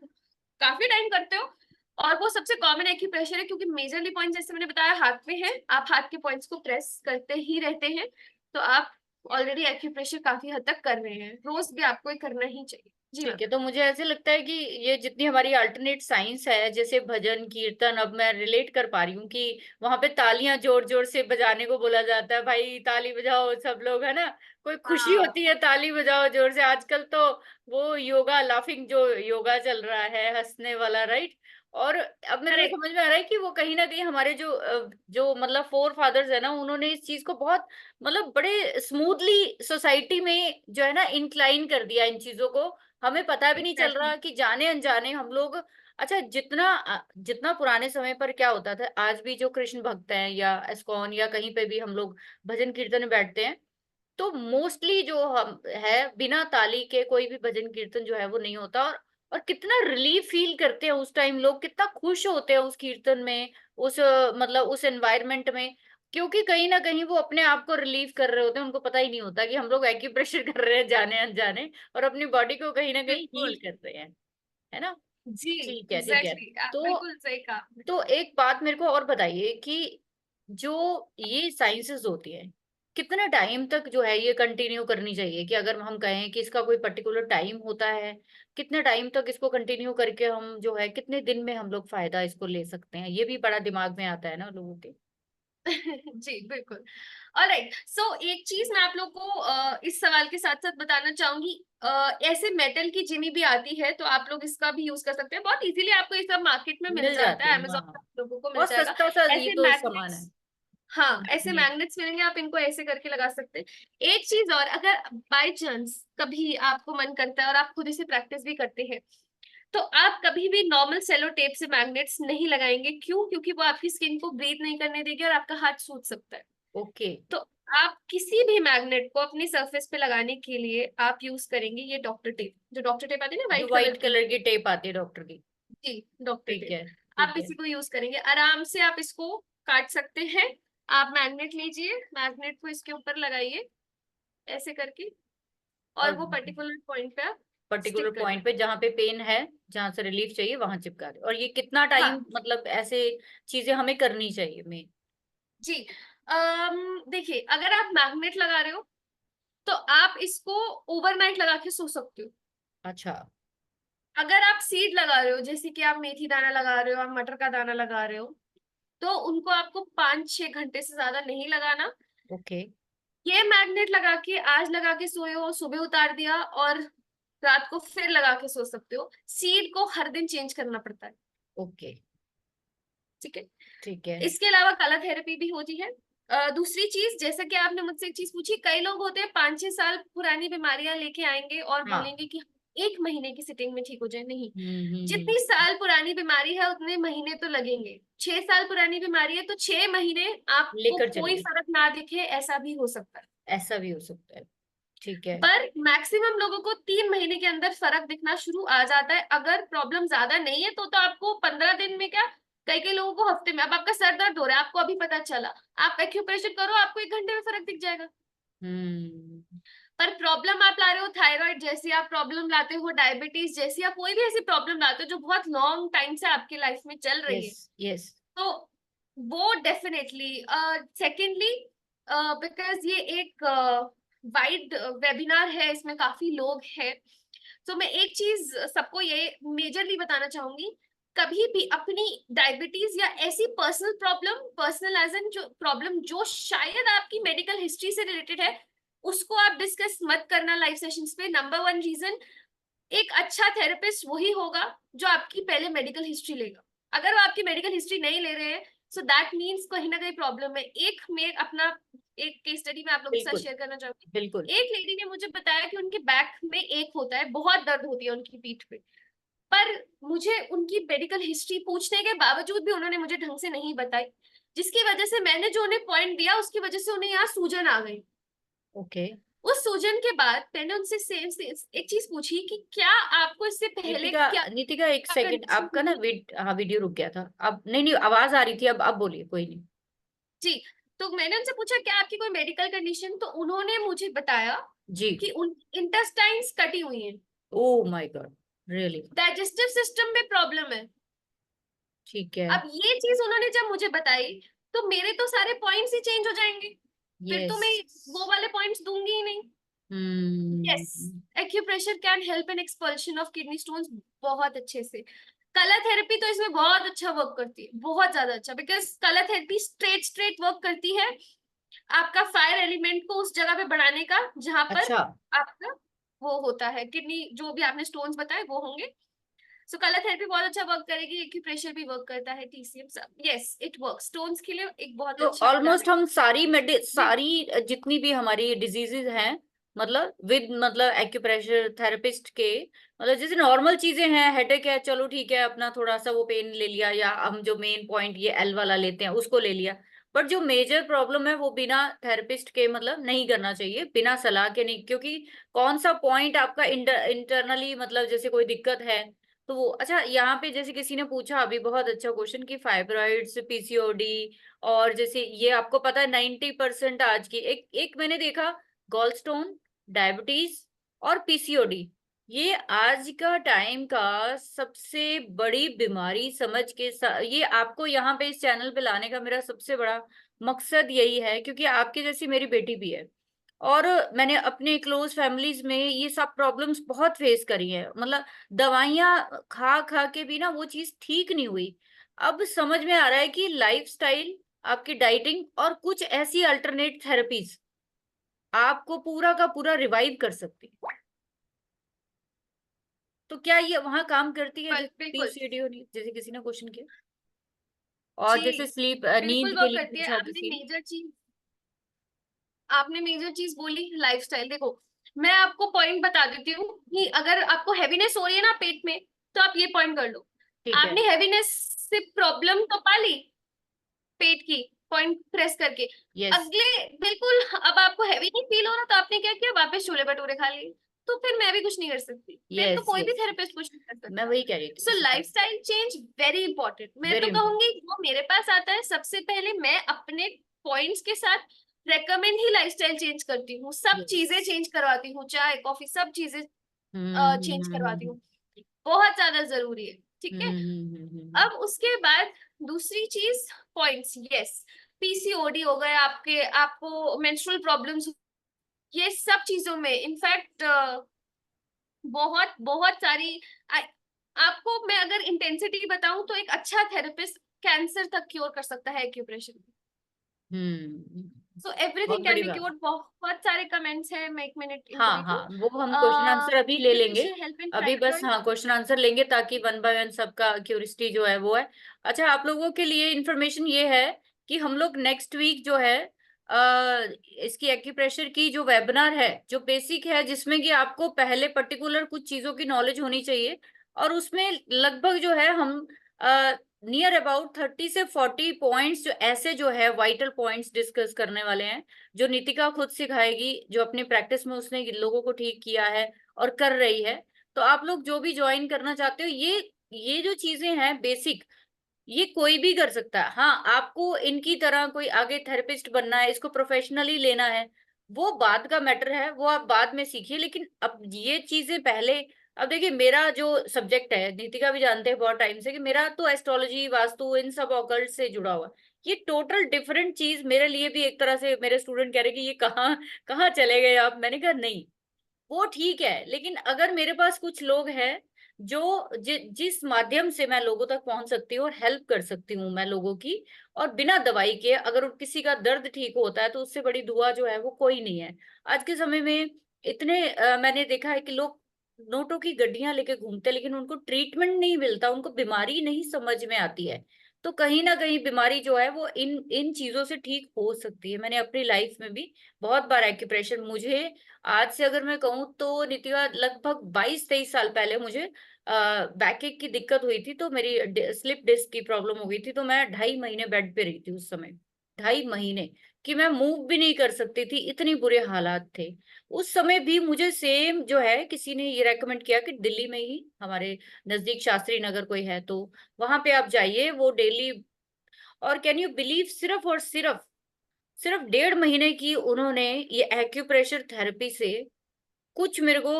काफी टाइम करते हो। और वो सबसे कॉमन एक्यूप्रेशर है, क्योंकि मेजरली पॉइंट जैसे मैंने बताया हाथ में है, आप हाथ के पॉइंट्स को प्रेस करते ही रहते हैं। तो आप ऑलरेडी एक्यूप्रेशर काफी हद तक कर रहे हैं, रोज भी आपको ये करना ही चाहिए। जी मैम। ठीक है, तो मुझे ऐसे लगता है कि ये जितनी हमारी अल्टरनेट साइंस है, जैसे भजन कीर्तन, अब मैं रिलेट कर पा रही हूँ कि वहां पे तालियां जोर जोर से बजाने को बोला जाता है, भाई ताली बजाओ सब लोग, है ना। कोई खुशी हाँ होती है ताली बजाओ जोर से। आजकल तो वो योगा, लाफिंग जो योगा चल रहा है, हंसने वाला, राइट। और अब मेरे को करेक्ट। समझ में आ रहा है कि वो कहीं ना कहीं हमारे जो मतलब फोर फादर्स है ना, उन्होंने इस चीज को बहुत मतलब बड़े स्मूथली सोसाइटी में जो है ना इंक्लाइन कर दिया इन चीजों को। हमें पता भी नहीं चल एग्जैक्टली। रहा कि जाने अनजाने हम लोग। अच्छा, जितना जितना पुराने समय पर क्या होता था, आज भी जो कृष्ण भक्त हैं या एस्कॉन या कहीं पे भी हम लोग भजन कीर्तन में बैठते हैं, तो मोस्टली जो हम है, बिना ताली के कोई भी भजन कीर्तन जो है वो नहीं होता। और कितना रिलीफ फील करते हैं उस टाइम लोग, कितना खुश होते हैं उस कीर्तन में, उस मतलब उस एनवायरमेंट में। क्योंकि कहीं ना कहीं वो अपने आप को रिलीव कर रहे होते हैं, उनको पता ही नहीं होता कि हम लोग एक्यूप्रेशर कर रहे हैं जाने अनजाने, और अपनी बॉडी को कहीं ना कहीं हील बिल्कुल। कर रहे हैं, है ना। जी ठीक है, ठीक है। एग्जैक्टली, आप तो बिल्कुल सही कहा आपने। तो एक बात मेरे को और बताइए कि जो ये साइंसेस होती है, कितना टाइम तक जो है ये कंटिन्यू करनी चाहिए? कि अगर हम कहें कि इसका कोई पर्टिकुलर टाइम होता है, कितने टाइम तक इसको कंटिन्यू करके हम जो है कितने दिन में हम लोग फायदा इसको ले सकते हैं? ये भी बड़ा दिमाग में आता है ना लोगों के। जी बिल्कुल। ऑलराइट, सो एक चीज मैं आप लोग को इस सवाल के साथ साथ बताना चाहूंगी। ऐसे मेटल की जिनी भी आती है, तो आप लोग इसका भी यूज कर सकते हैं, बहुत इजीली आपको ये सब मार्केट में मिल मिल जाता जाती है, है, अमेजोन पे हाँ। आप लोगों को मिल बहुत जाएगा। सस्ता सा ये ऐसे तो सामान है। मैग्नेट्स, हाँ ऐसे हम्म। मैग्नेट्स मिलेंगे, आप इनको ऐसे करके लगा सकते हैं। एक चीज और, अगर बाय चांस कभी आपको मन करता है और आप खुद इसे प्रैक्टिस भी करते हैं, तो आप कभी भी नॉर्मल सेलो टेप से मैग्नेट्स नहीं लगाएंगे। क्यों? क्योंकि वो आपकी स्किन को ब्रीथ नहीं करने देगी और आपका हाथ सूज सकता है। ओके। तो आप किसी भी मैग्नेट को अपनी सरफेस पे लगाने के लिए आप यूज करेंगे ये डॉक्टर टेप, जो डॉक्टर टेप आती है ना जो व्हाइट कलर व्हाइट की। कलर की टेप आती है डॉक्टर की। जी डॉक्टर ठीक टेप। है, आप ठीक है। इसी को यूज करेंगे, आराम से आप इसको काट सकते हैं। आप मैग्नेट लीजिए, मैग्नेट को इसके ऊपर लगाइए ऐसे करके, और और वो पर्टिकुलर पॉइंट पे आप पर्टिकुलर स्टिक कर पॉइंट पे देंगे। जहाँ पे पेन है, जहां से रिलीफ चाहिए वहां चिपका दे। और ये कितना टाइम, हाँ मतलब ऐसे चीजें हमें करनी चाहिए में? जी। देखिए, अगर आप मैग्नेट लगा रहे हो तो आप इसको ओवरनाइट लगा के सो सकते हो। अच्छा। अगर आप सीड लगा रहे हो, जैसे कि आप मेथी दाना लगा रहे हो, आप मटर का दाना लगा रहे हो, तो उनको आपको 5-6 घंटे से ज्यादा नहीं लगाना। ओके। ये मैग्नेट लगा के आज लगा के सोए हो, सुबह उतार दिया और रात को फिर लगा के सो सकते हो। सीड को हर दिन चेंज करना पड़ता है। ओके। ठीक है। ठीक है। इसके अलावा कलर थेरेपी भी होती है। दूसरी चीज, जैसा कि आपने मुझसे एक चीज पूछी, कई लोग होते हैं 5-6 साल पुरानी बीमारियां लेके आएंगे और हाँ। बोलेंगे कि 1 महीने की सिटिंग में ठीक हो जाए। नहीं, हम्म। जितनी साल पुरानी बीमारी है उतने महीने तो लगेंगे। 6 साल पुरानी बीमारी है तो 6 महीने आपको लेकर कोई चलिए। फर्क ना दिखे, ऐसा भी हो सकता है। ऐसा भी हो सकता है। ठीक है। पर मैक्सिमम लोगों को 3 महीने के अंदर फर्क दिखना शुरू आ जाता है। अगर प्रॉब्लम ज्यादा नहीं है तो आपको 15 दिन में क्या, कई कई लोगों को हफ्ते में। अब आपका सर दर्द हो रहा है, आपको अभी पता चला, आप एक्यूप्रेशर करो, आपको 1 घंटे में फर्क दिख जाएगा। हम्म। पर प्रॉब्लम आप ला रहे हो थायराइड जैसी, आप प्रॉब्लम लाते हो डायबिटीज जैसी, आप कोई भी ऐसी प्रॉब्लम लाते हो जो बहुत लॉन्ग टाइम से आपकी लाइफ में चल रही यस, है, यस। तो वो डेफिनेटली। सेकेंडली, बिकॉज ये एक वाइड वेबिनार है, इसमें काफी लोग हैं, तो मैं एक चीज सबको ये मेजरली बताना चाहूंगी। कभी भी अपनी डायबिटीज या ऐसी personal problem, personal as an जो प्रॉब्लम जो शायद आपकी मेडिकल हिस्ट्री से रिलेटेड है, उसको आप डिस्कस मत करना लाइव सेशंस पे। नंबर वन रीजन, एक अच्छा थेरेपिस्ट वही होगा जो आपकी पहले मेडिकल हिस्ट्री लेगा। अगर वो आपकी मेडिकल हिस्ट्री नहीं ले रहे हैं, सो दैट मीन्स कहीं ना कहीं प्रॉब्लम है। एक मैं अपना एक केस स्टडी में आप लोगों के साथ बिल्कुल, शेयर करना बिल्कुल। चाहूंगी। एक लेडी ने मुझे बताया कि उनके बैक में एक होता है, बहुत दर्द होती है उनकी पीठ पे। पर मुझे उनकी मेडिकल हिस्ट्री पूछने के बावजूद भी उन्होंने मुझे ढंग से नहीं बताई, जिसकी वजह से मैंने जो उन्हें पॉइंट दिया उसकी वजह से उन्हें यहाँ सूजन आ गई। ओके। उस सूजन के बाद मैंने उनसे सेम एक चीज पूछी कि क्या आपको इससे पहले नितिका, क्या नितिका एक सेकंड, कंडीशन आपका ना थी? हाँ वीडियो रुक गया था। अब नहीं, नहीं, आवाज आ रही थी। अब बोलिए, कोई नहीं। जी। तो मैंने उनसे पूछा क्या आपकी कोई मेडिकल कंडीशन, तो उन्होंने मुझे बताया जी। कि उन इंटेस्टाइन्स कटी हुई हैं, oh my God. Really? Digestive system में प्रॉब्लम है। ठीक है। अब ये चीज उन्होंने जब मुझे बताई, तो मेरे तो सारे पॉइंट्स ही चेंज हो जाएंगे, फिर तो यस। मैं वो वाले पॉइंट्स दूंगी ही नहीं। Yes, hmm. Acupressure can help in expulsion of kidney stones बहुत अच्छे से। कलर थेरेपी तो इसमें बहुत अच्छा वर्क करती है, बहुत ज्यादा अच्छा, because colour therapy straight straight work करती है आपका फायर एलिमेंट को उस जगह पे बढ़ाने का जहां पर अच्छा। आपका वो होता है, किडनी जो भी आपने स्टोन्स बताए वो होंगे। सो कलर थेरेपी बहुत अच्छा वर्क करेगी, एक्यूप्रेशर भी वर्क करता है, टीसीएम सब, यस इट वर्क स्टोन्स के लिए एक बहुत तो अच्छा प्लान ऑलमोस्ट है। हम सारी जी सारी जितनी भी हमारी डिजीजेज हैं, मतलब विद मतलब एक्यूप्रेशर थेरेपिस्ट के, मतलब जैसे नॉर्मल चीजें हैं, हेडेक है चलो ठीक है, अपना थोड़ा सा वो पेन ले लिया, या हम जो मेन पॉइंट ये एल वाला लेते हैं उसको ले लिया। बट जो मेजर प्रॉब्लम है वो बिना थेरेपिस्ट के मतलब नहीं करना चाहिए, बिना सलाह के नहीं, क्योंकि कौन सा पॉइंट आपका इंटरनली मतलब जैसे कोई दिक्कत है तो वो। अच्छा, यहाँ पे जैसे किसी ने पूछा अभी बहुत अच्छा क्वेश्चन कि फाइब्रॉइड्स, पीसीओडी, और जैसे ये आपको पता है 90% आज की एक एक मैंने देखा गॉल स्टोन, डायबिटीज और पीसीओडी, ये आज का टाइम का सबसे बड़ी बीमारी समझ के ये आपको यहाँ पे इस चैनल पे लाने का मेरा सबसे बड़ा मकसद यही है, क्योंकि आपके जैसी मेरी बेटी भी है, और मैंने अपने क्लोज फैमिलीज में ये सब प्रॉब्लम्स बहुत फेस करी है, मतलब दवाइयां खा खा के भी ना वो चीज ठीक नहीं हुई। अब समझ में आ रहा है कि लाइफस्टाइल, आपकी डाइटिंग और कुछ ऐसी अल्टरनेट थेरेपीज आपको पूरा का पूरा रिवाइव कर सकती है। तो क्या ये वहां काम करती है जैसे बिल्कुल। पीसीओडी होनी, जैसे किसी ने क्वेश्चन किया, और जी जैसे स्लीप नींद बिल्कुल के वर्क लिए करती है। पूछा किसी ने। आपने मेजर चीज बोली लाइफस्टाइल, देखो मैं आपको पॉइंट बता देती हूँ कि अगर आपको हैवीनेस हो रही है ना पेट में, तो आप ये पॉइंट कर लो। ठीक है। आपने हैवीनेस से प्रॉब्लम तो पा ली पेट की, पॉइंट प्रेस करके, यस। अगले बिल्कुल अब आपको हैवी नहीं फील हो रहा, तो आपने क्या किया, वापस छोले भटूरे खा लिए। तो फिर मैं भी कुछ नहीं कर सकती, फिर तो यस कोई भी यस, थेरेपिस्ट कुछ नहीं कर मैं सकता। वही कह रही थी सो उसी का। लाइफस्टाइल चेंज वेरी इंपॉर्टेंट, मैं वेरी तो इंपॉर्टेंट। कहूंगी वो मेरे पास आता है सबसे पहले मैं अपने पॉइंट्स के साथ रेकमेंड ही लाइफस्टाइल चेंज करती हूँ, सब यस। चीजें चेंज करवाती हूँ, चाय कॉफी सब चीजें चेंज करवाती हम्म। हूँ, बहुत ज्यादा जरूरी है, ठीक है। हम्म। अब उसके बाद दूसरी चीज, पॉइंट्स, यस पीसीओडी हो गए आपके, आपको मेंस्ट्रुअल प्रॉब्लम्स, ये सब चीजों में इनफैक्ट बहुत बहुत सारी आ- आपको मैं अगर इंटेंसिटी बताऊं तो एक अच्छा थेरेपिस्ट कैंसर तक क्योर कर सकता है एक्यूप्रेशर। हम्म। सो बहुत एवरीथिंग कैन बड़ी बी बात। क्योर्ड। बहुत सारे कमेंट्स हैं, मैं एक मिनट इनको हाँ देखूं। हाँ, वो हम क्वेश्चन आंसर अभी ले लेंगे। एक्यूप्रेशर हेल्प इन अभी बस फाइब्रॉइड। हाँ क्वेश्चन आंसर लेंगे, ताकि वन बाय वन सबका क्यूरियोसिटी जो है वो है। अच्छा, आप लोगों के लिए इंफॉर्मेशन ये है कि हम लोग नेक्स्ट वीक जो है इसकी एक्यूप्रेशर की जो वेबिनार है, जो बेसिक है, जिसमें कि आपको पहले पर्टिकुलर कुछ चीजों की नॉलेज होनी चाहिए, और उसमें लगभग जो है हम नियर अबाउट 30 से 40 पॉइंट्स जो ऐसे जो है वाइटल पॉइंट्स डिस्कस करने वाले हैं, जो नितिका खुद सिखाएगी, जो अपनी प्रैक्टिस में उसने लोगों को ठीक किया है और कर रही है। तो आप लोग जो भी ज्वाइन करना चाहते हो, ये जो चीजें हैं बेसिक, ये कोई भी कर सकता है। हाँ, आपको इनकी तरह कोई आगे थेरेपिस्ट बनना है, इसको प्रोफेशनली लेना है, वो बाद का मैटर है, वो आप बाद में सीखिए, लेकिन अब ये चीजें पहले। अब देखिए, मेरा जो सब्जेक्ट है, नीतिका भी जानते हैं बहुत टाइम से, कि मेरा तो एस्ट्रोलॉजी, वास्तु, इन सब ऑकल्ट से जुड़ा हुआ है। ये टोटल डिफरेंट चीज मेरे लिए भी एक तरह से, मेरे स्टूडेंट कह रहे कि ये कहाँ कहाँ चले गए आप, मैंने कहा नहीं, वो ठीक है, लेकिन अगर मेरे पास कुछ लोग हैं जो जिस माध्यम से मैं लोगों तक पहुंच सकती हूँ और हेल्प कर सकती हूँ मैं लोगों की, और बिना दवाई के अगर किसी का दर्द ठीक होता है, तो उससे बड़ी दुआ जो है वो कोई नहीं है। आज के समय में इतने मैंने देखा है कि लोग नोटों की गड्डियां लेके घूमते हैं, लेकिन उनको ट्रीटमेंट नहीं मिलता, उनको बीमारी नहीं समझ में आती है। तो कहीं ना कहीं बीमारी जो है वो इन इन चीजों से ठीक हो सकती है। मैंने अपनी लाइफ में भी बहुत बार एक्यूप्रेशर, मुझे आज से अगर मैं कहूँ तो नितिका लगभग 22-23 साल पहले मुझे बैकएक की दिक्कत हुई थी, तो मेरी स्लिप डिस्क की प्रॉब्लम हो गई थी, तो मैं 2.5 महीने बेड पे रही थी उस समय। 2.5 महीने कि मैं मूव भी नहीं कर सकती थी, इतने बुरे हालात थे। उस समय भी मुझे सेम जो है किसी ने ये रेकमेंड किया कि दिल्ली में ही हमारे नजदीक शास्त्री नगर कोई है, तो वहां पे आप जाइए, वो डेली। और कैन यू बिलीव, सिर्फ और सिर्फ सिर्फ 1.5 महीने की उन्होंने ये एक्यूप्रेशर थेरेपी से कुछ मेरे को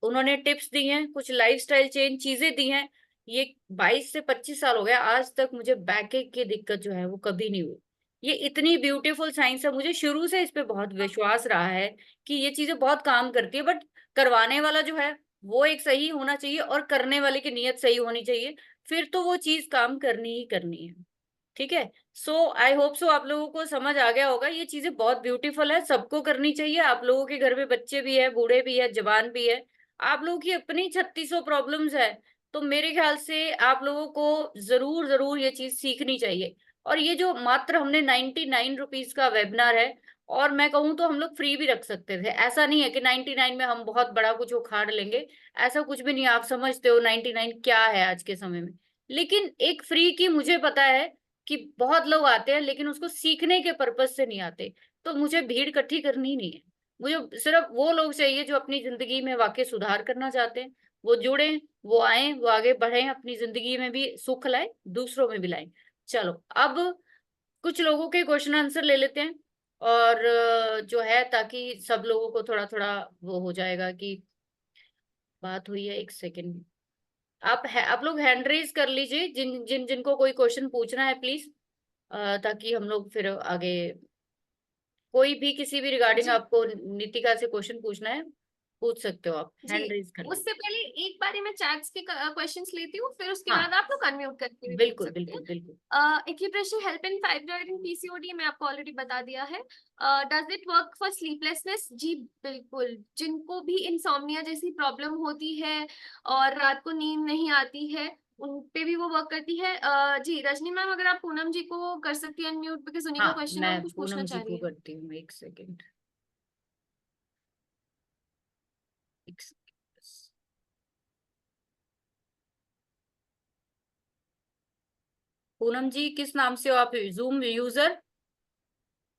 उन्होंने टिप्स दी हैं, कुछ लाइफस्टाइल चेंज चीजें दी हैं। ये 22 से 25 साल हो गया, आज तक मुझे बैक एक की दिक्कत जो है वो कभी नहीं हुई। ये इतनी ब्यूटीफुल साइंस है, मुझे शुरू से इस पे बहुत विश्वास रहा है कि ये चीजें बहुत काम करती है। बट करवाने वाला जो है वो एक सही होना चाहिए और करने वाले की नीयत सही होनी चाहिए, फिर तो वो चीज काम करनी ही करनी है। ठीक है। सो आई होप सो आप लोगों को समझ आ गया होगा, ये चीजें बहुत ब्यूटीफुल है, सबको करनी चाहिए। आप लोगों के घर में बच्चे भी है, बूढ़े भी है, जवान भी है, आप लोगों की अपनी 3600 प्रॉब्लम्स है, तो मेरे ख्याल से आप लोगों को जरूर जरूर ये चीज सीखनी चाहिए। और ये जो मात्र हमने 99 रुपीज का वेबिनार है, और मैं कहूँ तो हम लोग फ्री भी रख सकते थे, ऐसा नहीं है कि 99 में हम बहुत बड़ा कुछ उखाड़ लेंगे, ऐसा कुछ भी नहीं। आप समझते हो 99 क्या है आज के समय में। लेकिन एक फ्री की मुझे पता है कि बहुत लोग आते हैं लेकिन उसको सीखने के पर्पज से नहीं आते। तो मुझे भीड़ इकट्ठी करनी नहीं है, मुझे सिर्फ वो लोग चाहिए जो अपनी जिंदगी में वाकई सुधार करना चाहते हैं। वो जुड़े, वो आए, वो आगे बढ़े, अपनी जिंदगी में भी सुख लाए, दूसरों में भी लाए। चलो अब कुछ लोगों के क्वेश्चन आंसर ले लेते हैं, और जो है ताकि सब लोगों को थोड़ा थोड़ा वो हो जाएगा कि बात हुई है। एक सेकेंड, आप लोग हैंड रेज कर लीजिए जिन जिन जिनको कोई क्वेश्चन पूछना है प्लीज, ताकि हम लोग फिर आगे, कोई भी किसी भी रिगार्डिंग जी आपको नितिका से क्वेश्चन पूछना है, पूछ सकते हो, आप जी। हैंड रेज कर लीजिए। उससे पहले एक बारी मैं चैट्स के क्वेश्चंस लेती हूँ, फिर उसके बाद हाँ आप लोग अनम्यूट करके भी पूछ बिल्कुल सकते हैं। बिल्कुल बिल्कुल। Acupressure help in fibroid and PCOD मैं आपको ऑलरेडी बता दिया है। Does it work for sleeplessness? जी बिल्कुल, जिनको भी इंसोम्निया जैसी प्रॉब्लम होती है और रात को नींद नहीं आती है, उन पे भी वो वर्क करती है। जी रजनी मैम, अगर आप पूनम जी को कर सकती हैं अनम्यूट, बिकॉज उन्हीं का हाँ क्वेश्चन है, मैं वो कुछ पूछना पूनम जी चाह रही को है। करती हूँ, एक सेकेंड, एक सेकेंड बस। पूनम जी किस नाम से हो आप, जूम यूजर?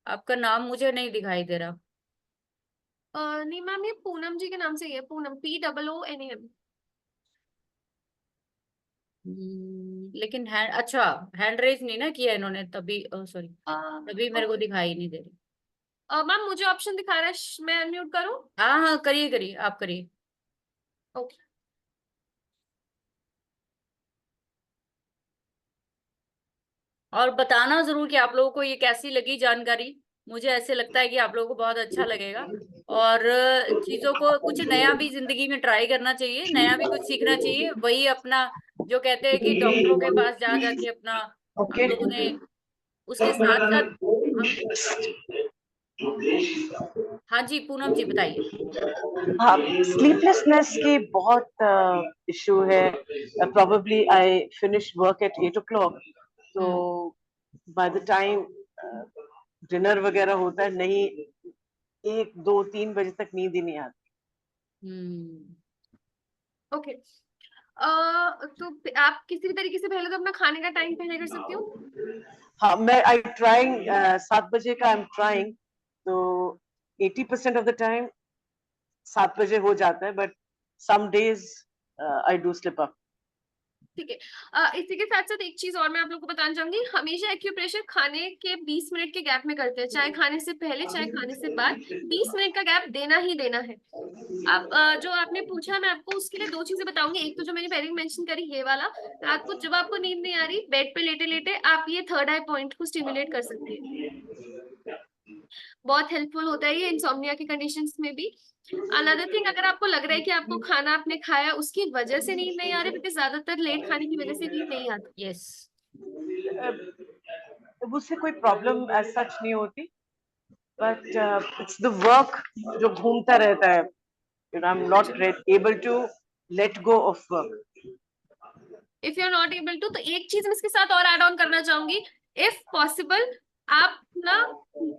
आपका नाम मुझे नहीं दिखाई दे रहा। नहीं मैम, ये पूनम जी के नाम से ही है, पूनम, POONAM। लेकिन हैंड, अच्छा, हैंड रेज नहीं ना किया इन्होंने, तभी सॉरी, तभी मेरे को ओके। दिखाई नहीं दे रही। मैम मुझे ऑप्शन दिखा रहा है, मैं अनम्यूट करूं? हाँ हाँ करिए करिए, आप करिए। ओके। और बताना जरूर कि आप लोगों को ये कैसी लगी जानकारी। मुझे ऐसे लगता है कि आप लोगों को बहुत अच्छा लगेगा, और चीजों को कुछ नया भी जिंदगी में ट्राई करना चाहिए, नया भी कुछ सीखना चाहिए। वही अपना जो कहते हैं कि डॉक्टरों के पास जा जाके अपना हम ओके। लोगों ने, उसके साथ साथ हम, हाँ जी पूनम जी बताइए। हाँ, स्लीपलेसनेस की बहुत इशू है। Probably I finish work at 8 o'clock, तो हम्म बाय द टाइम डिनर वगैरह होता है, नहीं 1 2 3 बजे तक नींद ही नहीं आती। हम्म। ओके। तो आप किसी भी तरीके से पहले तो अपना खाने का टाइम पहले कर सकती हूँ। हाँ, मैं आई ट्राइंग 7 बजे का, आई एम ट्राइंग, तो 80% ऑफ द टाइम 7 बजे हो जाता है, but some days I do slip up. ठीक है। इसी के साथ साथ एक चीज और मैं आप लोग को बताना चाहूंगी, हमेशा एक्यूप्रेशर खाने के 20 मिनट के गैप में करते हैं, चाहे खाने से पहले चाहे खाने से बाद, 20 मिनट का गैप देना ही देना है। आप जो आपने पूछा, मैं आपको उसके लिए दो चीजें बताऊंगी। एक तो जो मैंने पहले मेंशन करी, ये वाला, रात को जब आपको नींद नहीं आ रही, बेड पे लेटे लेटे आप ये थर्ड आई पॉइंट को स्टिमुलेट कर सकती है। बहुत हेल्पफुल होता है ये इंसोम्निया की कंडीशंस में भी। अनदर थिंग, अगर आपको लग रहा है कि आपको खाना आपने खाया उसकी वजह से नींद नहीं आ रही, बिकॉज ज्यादातर लेट खाने की वजह से नींद नहीं आती। यस। उससे कोई प्रॉब्लम एज सच नहीं होती, बट इट्स द वर्क जो घूमता रहता है, I am not able to let go of work. If you are not able to, तो एक चीज मैं इसके साथ और ऐड ऑन करना चाहूंगी। इफ पॉसिबल, आप ना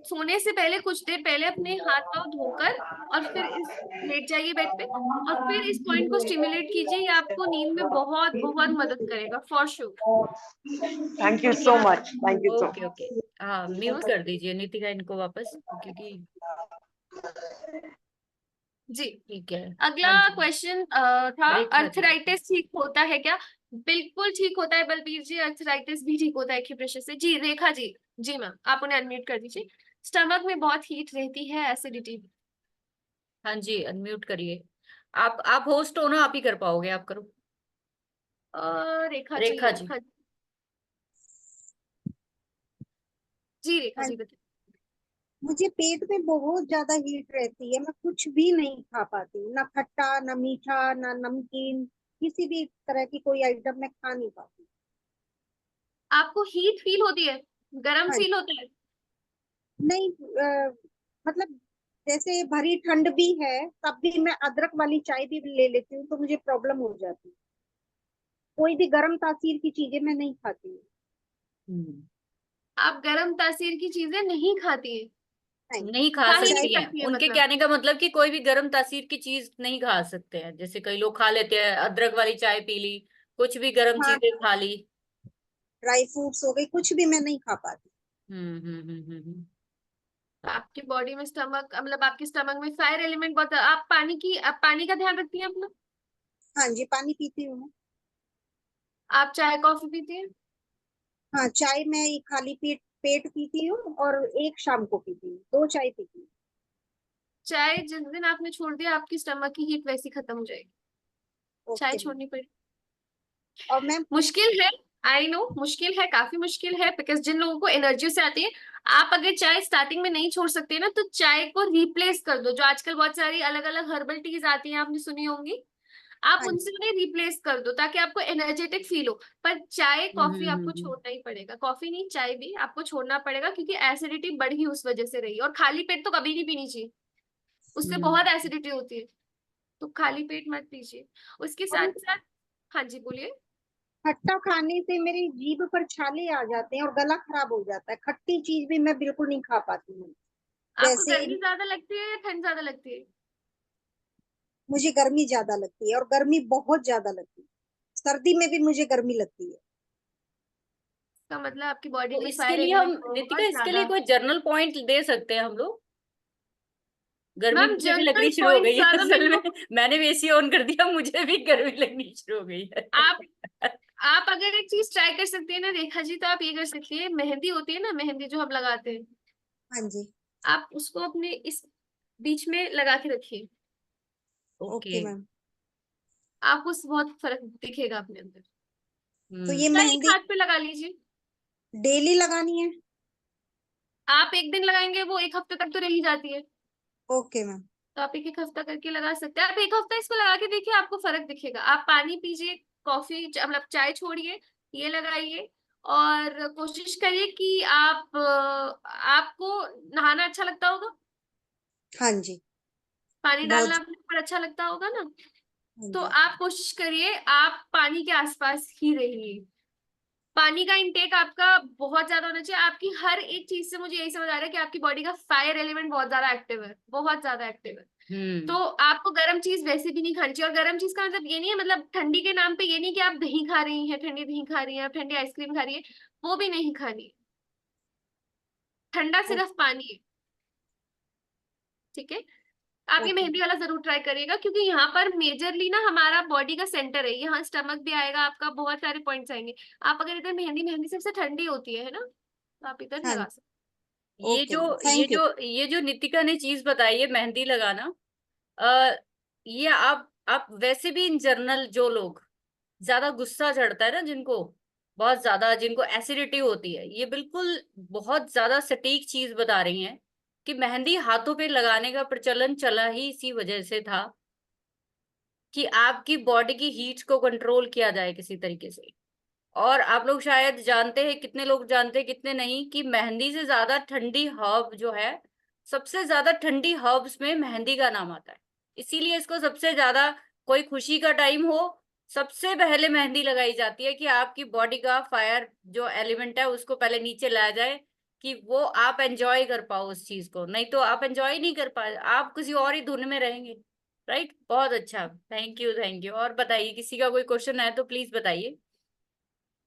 सोने से पहले कुछ देर पहले अपने हाथ पांव धोकर और फिर इस लेट जाइए बेड पे, और फिर इस पॉइंट को स्टिमुलेट कीजिए, ये आपको नींद में बहुत बहुत मदद करेगा फॉर श्योर। थैंक यू ठीक है। So much, thank you so okay okay. हाँ म्यूट कर दीजिए नितिका इनको वापस, क्योंकि जी। ठीक है। अगला हाँ जी। क्वेश्चन था, रेखा जी। अर्थराइटिस ठीक होता है क्या? बिल्कुल ठीक होता है बलबीर जी, अर्थराइटिस भी ठीक होता है एक्यूप्रेशर से। जी रेखा जी। जी मैम, आप उन्हें अनम्यूट कर दीजिए। स्टमक में बहुत हीट रहती है, एसिडिटी। हाँ जी अनम्यूट करिए। आप होस्ट हो ना, आप ही कर पाओगे, आप करो। रेखा जी। रेखा जी। हाँ। जी रेखा हाँ, जी बताइए। मुझे पेट में बहुत ज्यादा हीट रहती है, मैं कुछ भी नहीं खा पाती हूँ, ना खट्टा ना मीठा ना नमकीन, किसी भी तरह की कोई आइटम मैं खा नहीं पाती। आपको हीट फील होती है, गर्म हाँ, फील होता है? नहीं मतलब जैसे भरी ठंड भी है तब भी मैं अदरक वाली चाय भी ले लेती हूँ तो मुझे प्रॉब्लम हो जाती है। कोई भी गर्म तासीर की चीजें मैं नहीं खाती हूँ। हम्म। आप गर्म तासीर की चीजें नहीं खाती हैं? नहीं, नहीं खा खा ही चाय। नहीं सकती हैं, सकती है उनके मतलब? कहने का मतलब कि कोई भी गर्म तासीर की चीज नहीं खा सकते हैं। जैसे कई लोग खा लेते हैं, अदरक वाली चाय पी ली, कुछ भी गर्म हाँ, चीजें खा ली। ड्राई फ्रूट्स हो गई, कुछ भी मैं नहीं खा पाती। तो आपकी बॉडी में स्टमक मतलब आपके स्टमक में फायर एलिमेंट बहुत, आप पानी का ध्यान रखती हैं अपना? हाँ जी, पानी पीती हूँ मैं। आप चाय कॉफी पीती हैं? हाँ, चाय मैं ये खाली पेट पेट पीती हूँ और एक शाम को पीती हूँ, दो चाय पीती हूँ। चाय जिस दिन आपने छोड़ दिया आपकी स्टमक की हीट वैसी खत्म हो जाएगी। चाय ओके मैम। छोड़नी पड़ेगी। और मैम, मुश्किल है, आई नो मुश्किल है, काफी मुश्किल है, बिकॉज जिन लोगों को एनर्जी से आती है। आप अगर चाय स्टार्टिंग में नहीं छोड़ सकते ना, तो चाय को रिप्लेस कर दो। जो आजकल बहुत सारी अलग अलग हर्बल टीज आती हैं, आपने सुनी होंगी, आप हाँ उनसे जी। उन्हें रिप्लेस कर दो ताकि आपको एनर्जेटिक फील हो। पर चाय कॉफी आपको हम्म। छोड़ना ही पड़ेगा, कॉफी नहीं चाय भी आपको छोड़ना पड़ेगा, क्योंकि एसिडिटी बढ़ी उस वजह से रही। और खाली पेट तो कभी नहीं पीनी चाहिए, उससे बहुत हम्म। एसिडिटी होती है। तो खाली पेट मत पीजिए। उसके और साथ साथ, हाँ जी बोलिए। खट्टा खाने से मेरी जीभ पर छाले आ जाते हैं और गला खराब हो जाता है, खट्टी चीज भी मैं बिल्कुल नहीं खा पाती हूँ। आपको जैसे गर्मी ज्यादा लगती है या ठंड ज्यादा लगती है? मुझे गर्मी ज्यादा लगती है और गर्मी बहुत ज्यादा लगती है, सर्दी में भी मुझे गर्मी लगती है। इसका मतलब आपकी बॉडी तो में इसके फायर लिए हम, एलिमेंट नितिका, बहुत इसके लिए ज्यादा कोई है। जर्नल पॉइंट दे सकते हैं हम लोग? गर्मी मैम मुझे भी जनरल लगनी शुरू हो पॉइंट गई है ज्यादा असल मेरे में। को, मैंने भी एसी ऑन कर दिया, मुझे भी गर्मी लगनी शुरू हो गई है। आप आप अगर एक चीज ट्राई कर सकती है ना रेखा जी, तो आप ये कर सकती है, मेहंदी होती है ना, मेहंदी जो हम लगाते हैं, हाँ जी। आप उसको अपने इस बीच में लगा के रखिए। ओके। Okay ma'am. आपको बहुत फर्क दिखेगा अपने अंदर। तो ये चाहे एक मेहंदी हाथ पे लगा लीजिए। डेली लगानी है? आप एक दिन लगाएंगे वो एक हफ्ते तक तो रह ही जाती है। Okay ma'am. तो आप एक एक हफ्ता करके लगा सकते हैं। आप एक हफ्ता इसको लगा के देखिए, आपको फर्क दिखेगा। आप पानी पीजिए, कॉफी मतलब चाय छोड़िए, ये लगाइए। और कोशिश करिए कि आपको नहाना अच्छा लगता होगा, हाँ जी। पानी बहुत। डालना अपने ऊपर अच्छा लगता होगा ना। हाँ तो जी। आप कोशिश करिए आप पानी के आसपास ही रहिए। पानी का इंटेक आपका बहुत ज्यादा होना चाहिए। आपकी हर एक चीज से मुझे यही समझ आ रहा है कि आपकी बॉडी का फायर एलिमेंट बहुत ज्यादा एक्टिव है, बहुत ज्यादा एक्टिव है। तो हम्म। आपको गर्म चीज वैसे भी नहीं खानी चाहिए। और गर्म चीज का मतलब ये नहीं है, मतलब ठंडी के नाम पे ये नहीं कि आप दही खा रही हैं, ठंडी दही खा रही हैं, आप ठंडी आइसक्रीम खा रही है, वो भी नहीं खानी है। ठंडा ओ- सिर्फ पानी है, ठीक है? आप ये ओके। मेहंदी वाला जरूर ट्राई करिएगा, क्योंकि यहाँ पर मेजरली ना हमारा बॉडी का सेंटर है, यहाँ स्टमक भी आएगा आपका, बहुत सारे पॉइंट्स आएंगे। आप अगर इधर मेहंदी, मेहंदी सबसे ठंडी होती है ना, तो आप इधर हाँ। लगा सकते ये ओके जो मैम, ये थैंक यू। जो ये जो नितिका ने चीज बताई है, मेहंदी लगाना, आ, ये आप वैसे भी इन जनरल, जो लोग ज्यादा गुस्सा चढ़ता है ना, जिनको बहुत ज्यादा, जिनको एसिडिटी होती है, ये बिल्कुल बहुत ज्यादा सटीक चीज बता रही हैं कि मेहंदी हाथों पे लगाने का प्रचलन चला ही इसी वजह से था कि आपकी बॉडी की हीट को कंट्रोल किया जाए किसी तरीके से। और आप लोग शायद जानते हैं, कितने लोग जानते हैं कितने नहीं, कि मेहंदी से ज्यादा ठंडी हर्ब जो है, सबसे ज्यादा ठंडी हर्ब्स में मेहंदी का नाम आता है। इसीलिए इसको सबसे ज्यादा, कोई खुशी का टाइम हो, सबसे पहले मेहंदी लगाई जाती है कि आपकी बॉडी का फायर जो एलिमेंट है उसको पहले नीचे लाया जाए, कि वो आप एंजॉय कर पाओ उस चीज को। नहीं तो आप एंजॉय नहीं कर पाए, आप किसी और ही धुन में रहेंगे। राइट, बहुत अच्छा, थैंक यू थैंक यू। और बताइए, किसी का कोई क्वेश्चन है तो प्लीज बताइए।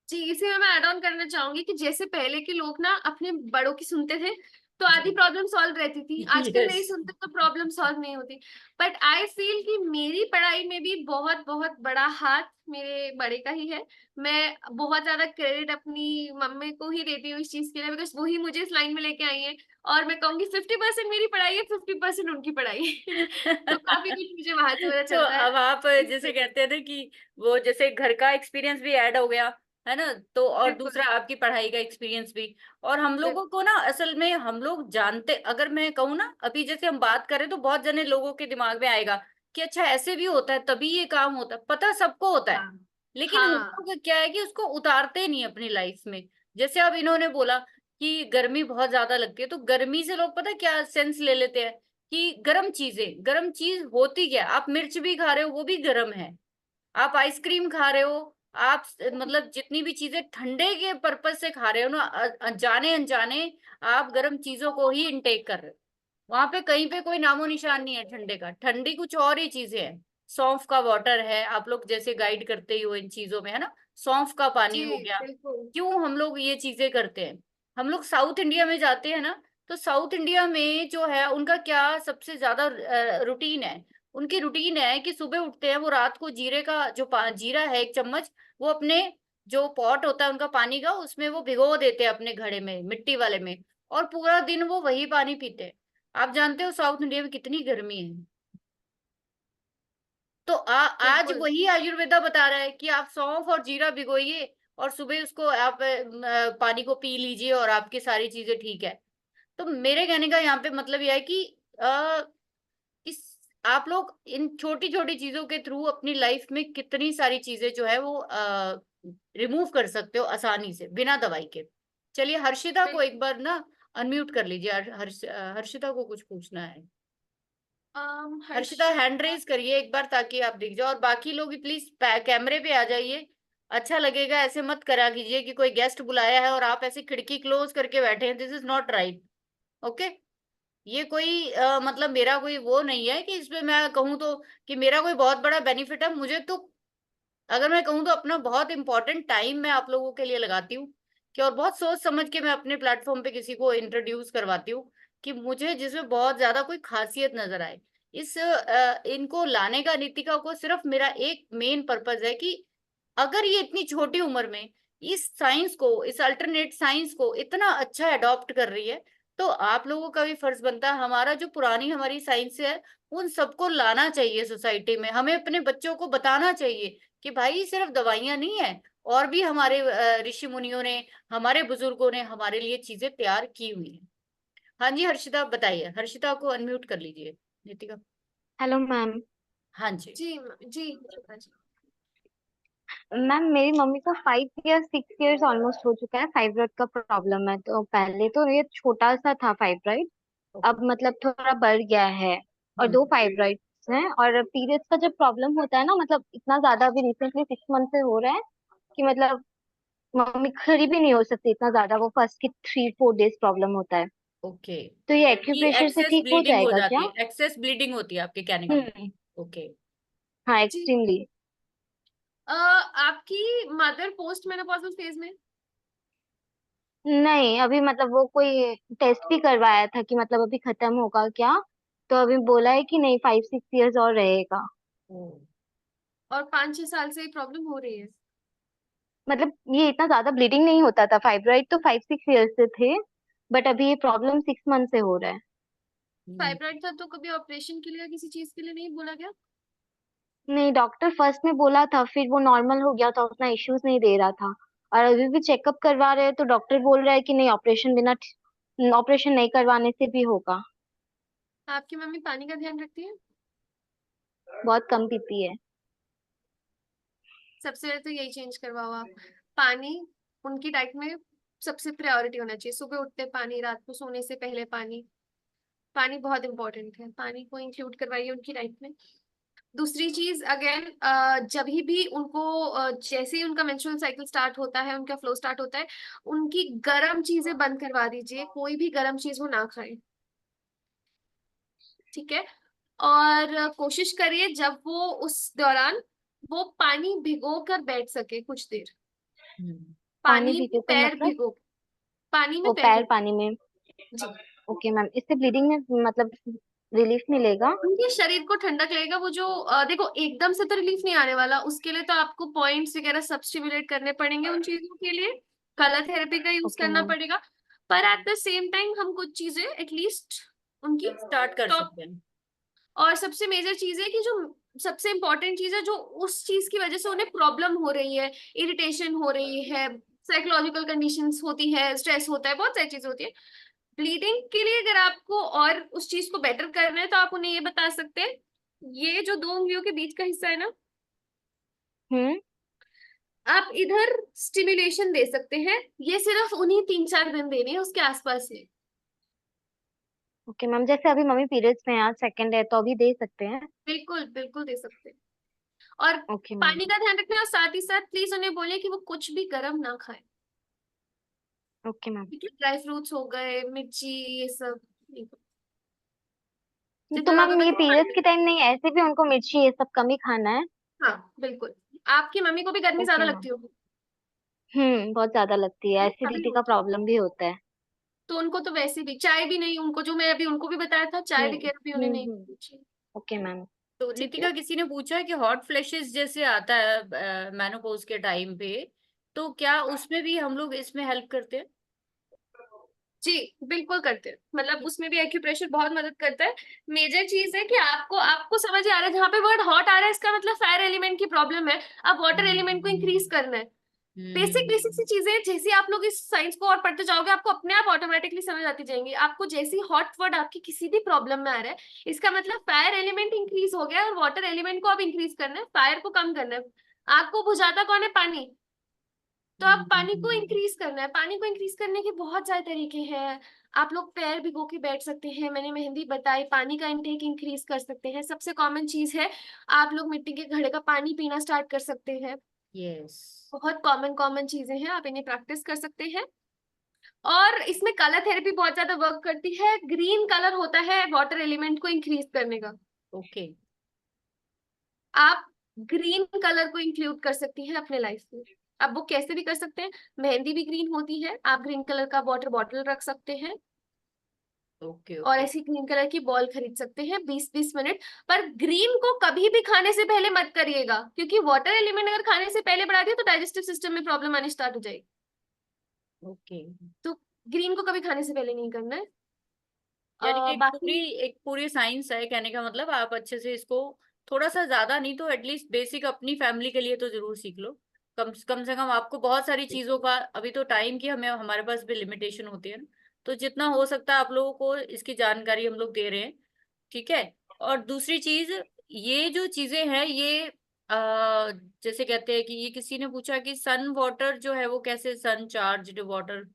जी। इसी में मैं ऐड ऑन करना चाहूंगी कि जैसे पहले के लोग ना अपने बड़ों की सुनते थे, तो आधी प्रॉब्लम सॉल्व रहती थी। आजकल यस। नहीं सुनते तो प्रॉब्लम सॉल्व नहीं होती। बट आई फील कि मेरी पढ़ाई में भी बहुत बहुत बड़ा हाथ मेरे बड़े का ही है। मैं बहुत ज्यादा क्रेडिट अपनी मम्मी को ही देती हूँ इस चीज के लिए, बिकॉज वो ही मुझे इस लाइन में लेके आई है। और मैं कहूंगी 50% मेरी पढ़ाई है, 50% उनकी पढ़ाई है। तो काफी कुछ मुझे वहां से पता तो चलता है। अब आप जैसे कहते हैं ना कि वो जैसे घर का एक्सपीरियंस भी ऐड हो गया, है ना। तो और बिल्कुल दूसरा आपकी पढ़ाई का एक्सपीरियंस भी। और हम लोगों को ना असल में हम लोग जानते, अगर मैं कहूँ ना, अभी जैसे हम बात करें तो बहुत जने लोगों के दिमाग में आएगा कि अच्छा ऐसे भी होता है, तभी ये काम होता है। पता सबको होता है, हाँ लेकिन हम हाँ लोग क्या है कि उसको उतारते नहीं अपनी लाइफ में। जैसे अब इन्होंने बोला कि गर्मी बहुत ज्यादा लगती है, तो गर्मी से लोग पता है क्या सेंस ले लेते हैं कि गर्म चीजें, गर्म चीज होती क्या है? आप मिर्च भी खा रहे हो वो भी गर्म है, आप आइसक्रीम खा रहे हो, आप मतलब जितनी भी चीजें ठंडे के पर्पज से खा रहे हो ना, जाने अनजाने आप गर्म चीजों को ही इनटेक कर रहे हो। वहां पे कहीं पे कोई नामो निशान नहीं है ठंडे का। ठंडी कुछ और ही चीजें हैं। सौंफ का वाटर है, आप लोग जैसे गाइड करते ही हो इन चीजों में, है ना। सौंफ का पानी जी हो गया। बिल्कुल। क्यों हम लोग ये चीजें करते हैं? हम लोग साउथ इंडिया में जाते हैं ना, तो साउथ इंडिया में जो है उनका क्या सबसे ज्यादा रूटीन है। उनकी रूटीन है कि सुबह उठते हैं, वो रात को जीरे का जो जीरा है 1 चम्मच, वो अपने जो पॉट होता है उनका पानी का, उसमें वो भिगो देते हैं अपने घड़े में, मिट्टी वाले में, और पूरा दिन वो वही पानी पीते हैं। आप जानते हो साउथ इंडिया में कितनी गर्मी है। तो आज बिल्कुल वही आयुर्वेदा बता रहा है कि आप सौंफ और जीरा भिगोइए और सुबह उसको आप पानी को पी लीजिए और आपकी सारी चीजें ठीक है। तो मेरे कहने का यहाँ पे मतलब यह है कि आ, इस आप लोग इन छोटी छोटी चीजों के थ्रू अपनी लाइफ में कितनी सारी चीजें जो है वो रिमूव कर सकते हो आसानी से बिना दवाई के। चलिए हर्षिता को एक बिल्कुल। बार ना अनम्यूट कर लीजिए। हर्षिता को कुछ पूछना है। हर्षिता हैंड हर्षिता। रेज करिए एक बार ताकि आप दिख जाओ, और बाकी लोग प्लीज कैमरे पे आ जाइए। अच्छा लगेगा, ऐसे मत करा कीजिए कि कोई गेस्ट बुलाया है और आप ऐसे खिड़की क्लोज करके बैठे हैं। This is not right. Okay. ये कोई मतलब मेरा कोई वो नहीं है कि इसमें मैं कहूँ तो कि मेरा कोई बहुत बड़ा बेनिफिट है। मुझे तो अगर मैं कहूँ तो अपना बहुत इंपॉर्टेंट टाइम मैं आप लोगों के लिए लगाती हूँ कि, और बहुत सोच समझ के मैं अपने प्लेटफॉर्म पे किसी को इंट्रोड्यूस करवाती हूँ कि मुझे जिसमें बहुत ज्यादा कोई खासियत नजर आए। इस इनको लाने का, नीतिका को, सिर्फ मेरा एक मेन पर्पज है कि अगर ये इतनी छोटी उम्र में इस साइंस को, इस अल्टरनेट साइंस को इतना अच्छा अडॉप्ट कर रही है, तो आप लोगों का भी फर्ज बनता है, हमारा जो पुरानी हमारी साइंस है उन सबको लाना चाहिए सोसाइटी में। हमें अपने बच्चों को बताना चाहिए कि भाई सिर्फ दवाइयां नहीं है, और भी हमारे ऋषि मुनियों ने, हमारे बुजुर्गों ने हमारे लिए चीजें तैयार की हुई है। हाँ जी हर्षिता बताइए। हर्षिता को अनम्यूट कर लीजिए नितिका। Hello ma'am. हाँ जी। जी जी हर्षिता जी। मैम मेरी मम्मी को 5 इयर्स 6 इयर्स ऑलमोस्ट हो चुका है, फाइब्रॉइड का प्रॉब्लम है। तो पहले तो ये छोटा सा था फाइब्रॉइड, ओके। अब मतलब थोड़ा बढ़ गया है। और 2 फाइब्रॉइड्स हैं। और पीरियड्स का जब प्रॉब्लम होता है ना, मतलब इतना ज्यादा अभी रिसेंटली 6 मंथ से हो रहा है कि मतलब मम्मी खड़ी भी नहीं हो सकती इतना ज्यादा, वो फर्स्ट की 3 4 डेज प्रॉब्लम होता है। ओके। तो ये कि एक्यूप्रेशर से एक्सेस ठीक हो ब्लीडिंग हो जाएगा जाती क्या? है, एक्सेस ब्लीडिंग होती है आपके कहने का हम्म। मतलब। ओके। हाँ, जी एक्सट्रीमली। आपकी मदर पोस्ट मेनोपॉजल फेज में? नहीं, अभी मतलब वो कोई टेस्ट भी करवाया था कि मतलब अभी खत्म होगा क्या, तो अभी बोला है कि नहीं 5 6 इयर्स और रहेगा। ओ, और 5 6 साल से प्रॉब्लम हो रही है? मतलब ये इतना ज्यादा ब्लीडिंग नहीं होता था, फाइब्रॉइड तो 5 6 इयर्स से थे, बट अभी ये प्रॉब्लम 6 मंथ से हो रहा है। हम्म, फाइब्रॉइड था तो कभी ऑपरेशन के लिए या किसी चीज के लिए नहीं बोला गया? नहीं, डॉक्टर फर्स्ट में बोला था, फिर वो नॉर्मल हो गया था, उतना इश्यूज नहीं दे रहा था। और अभी भी चेकअप करवा रहे हैं तो डॉक्टर बोल रहा है कि नहीं, ऑपरेशन नहीं करवाने से भी होगा। आपकी मम्मी पानी का ध्यान रखती है? बहुत कम पीती है। सबसे पहले तो यही चेंज करवाओ आप। पानी उनकी डाइट में सबसे प्रायोरिटी होना चाहिए। सुबह उठते पानी, रात को सोने से पहले पानी। पानी बहुत इंपॉर्टेंट है, पानी को इंक्लूड करवाइए उनकी डाइट में। दूसरी चीज अगेन, जब भी उनको जैसे ही उनका मेंस्ट्रुअल साइकिल स्टार्ट होता है, उनका फ्लो स्टार्ट होता है, उनकी गर्म चीजें बंद करवा दीजिए। कोई भी गर्म चीज वो ना खाए, ठीक है? और कोशिश करिए जब वो उस दौरान वो पानी भिगो कर बैठ सके कुछ देर। हम्म, पानी पानी में पीते कर पैर मतलब? भिगो, पानी में वो पैर पैर भिगो। पानी में? जी। ओके मैम, इससे ब्लीडिंग में मतलब रिलीफ मिलेगा? उनके शरीर को ठंडक लगेगा। वो जो देखो एकदम से तो रिलीफ नहीं आने वाला, उसके लिए तो आपको पॉइंट्स वगैरह सब स्टिमुलेट करने पड़ेंगे उन चीजों के लिए। कलर थेरेपी का यूज ओके करना मैम। पड़ेगा। पर एट द सेम टाइम हम कुछ चीजें एटलीस्ट उनकी स्टार्ट कर स्टॉप। सकते हैं। और सबसे मेजर चीज है कि जो सबसे इम्पोर्टेंट चीज है, जो उस चीज की वजह से उन्हें प्रॉब्लम हो रही है, इरिटेशन हो रही है, साइकोलॉजिकल कंडीशंस होती है, स्ट्रेस होता है, बहुत सारी चीजें होती है। ब्लीडिंग के लिए अगर आपको और उस चीज को बेटर करना है तो आप उन्हें ये बता सकते हैं, ये जो दो उंगलियों के बीच का हिस्सा है ना, हम्म। आप इधर स्टिमुलेशन दे सकते हैं। ये सिर्फ उन्हीं 3-4 दिन देने हैं, उसके आसपास है। ओके मैम, जैसे अभी मम्मी पीरियड्स में है, आज सेकंड है, तो अभी दे सकते हैं? बिल्कुल बिल्कुल दे सकते हैं। और ओके मैम। पानी का ध्यान रखना, और साथ ही साथ प्लीज उन्हें बोलिए कि वो कुछ भी गर्म ना खाए। Okay ma'am. ठीक है, ड्राई फ्रूट्स हो गए, मिर्ची, ये सब नहीं खाओ। तो जितना ज्यादा मैम ये तक पीरियड्स पानी। के टाइम नहीं, ऐसे भी उनको मिर्ची ये सब कम ही खाना है? हाँ बिल्कुल। आपकी मम्मी को भी गर्मी ओके ज्यादा मैम। लगती होगी। बहुत ज्यादा लगती है, तभी एसिडिटी का होती है। प्रॉब्लम भी होता है। तो उनको तो वैसे भी चाय भी नहीं, उनको जो मैं अभी उनको भी बताया था, चाय हम्म वगैरह भी उन्हें नहीं हम्म। पीनी चाहिए। Okay ma'am. तो ठीक है। नितिका, किसी ने पूछा है कि हॉट फ्लैशेस जैसे आता है मेनोपॉज के टाइम पे, तो क्या उसमें भी हम लोग इसमें हेल्प करते हैं? जी बिल्कुल करते हैं, मतलब उसमें भी एक्यूप्रेशर बहुत मदद करता है। मेजर चीज है कि आपको आपको समझ आ रहा है, जहाँ पे वर्ड हॉट आ रहा है इसका मतलब फायर एलिमेंट की प्रॉब्लम है। अब वाटर एलिमेंट को इंक्रीज करना है। बेसिक बेसिक सी हम्म। चीजें हैं, जैसे आप लोग इस साइंस को और पढ़ते जाओगे आपको अपने आप ऑटोमेटिकली समझ आती जाएंगी। आपको जैसी हॉट वर्ड आपकी किसी भी प्रॉब्लम में आ रहा है, इसका मतलब फायर एलिमेंट इंक्रीज हो गया है, और वाटर एलिमेंट को अब इंक्रीज करना है, फायर को कम करना है। आग को बुझाता कौन है? पानी। तो आप पानी को इंक्रीज करना है। पानी को इंक्रीज करने के बहुत सारे तरीके हैं। आप लोग पैर भिगो के बैठ सकते हैं, मैंने मेहंदी बताई, पानी का इंटेक इंक्रीज कर सकते हैं। सबसे कॉमन चीज है, आप लोग मिट्टी के घड़े का पानी पीना स्टार्ट कर सकते हैं। यस। बहुत कॉमन कॉमन चीजें हैं, आप इन्हें प्रैक्टिस कर सकते हैं। और इसमें कलर थेरेपी बहुत ज्यादा वर्क करती है। ग्रीन कलर होता है वाटर एलिमेंट को इंक्रीज करने का। ओके। आप ग्रीन कलर को इंक्लूड कर सकती हैं अपने लाइफ में। अब वो कैसे भी कर सकते हैं, मेहंदी भी ग्रीन होती है, आप ग्रीन कलर का वाटर बॉटल रख सकते हैं, ओके। और ओके। ऐसी ग्रीन कलर की बॉल खरीद सकते हैं 20-20 मिनट। पर ग्रीन को कभी भी खाने से पहले मत करिएगा, क्योंकि वाटर एलिमेंट अगर खाने से पहले बढ़ा दिया तो डाइजेस्टिव सिस्टम में प्रॉब्लम आनी स्टार्ट हो जाएगी। ओके। तो ग्रीन को कभी खाने से पहले नहीं करना है। यानी कि बाकी एक पूरी साइंस है, कहने का मतलब आप अच्छे से इसको, थोड़ा सा ज्यादा नहीं तो एटलीस्ट बेसिक अपनी फैमिली के लिए तो जरूर सीख लो। कम से कम आपको बहुत सारी चीजों का, अभी तो टाइम की हमें हमारे पास भी लिमिटेशन होती है ना, तो जितना हो सकता है आप लोगों को इसकी जानकारी हम लोग दे रहे हैं। ठीक है। और दूसरी चीज, ये जो चीजें हैं ये जैसे कहते हैं कि ये किसी ने पूछा कि सन वाटर जो है वो कैसे, सन चार्ज्ड वाटर,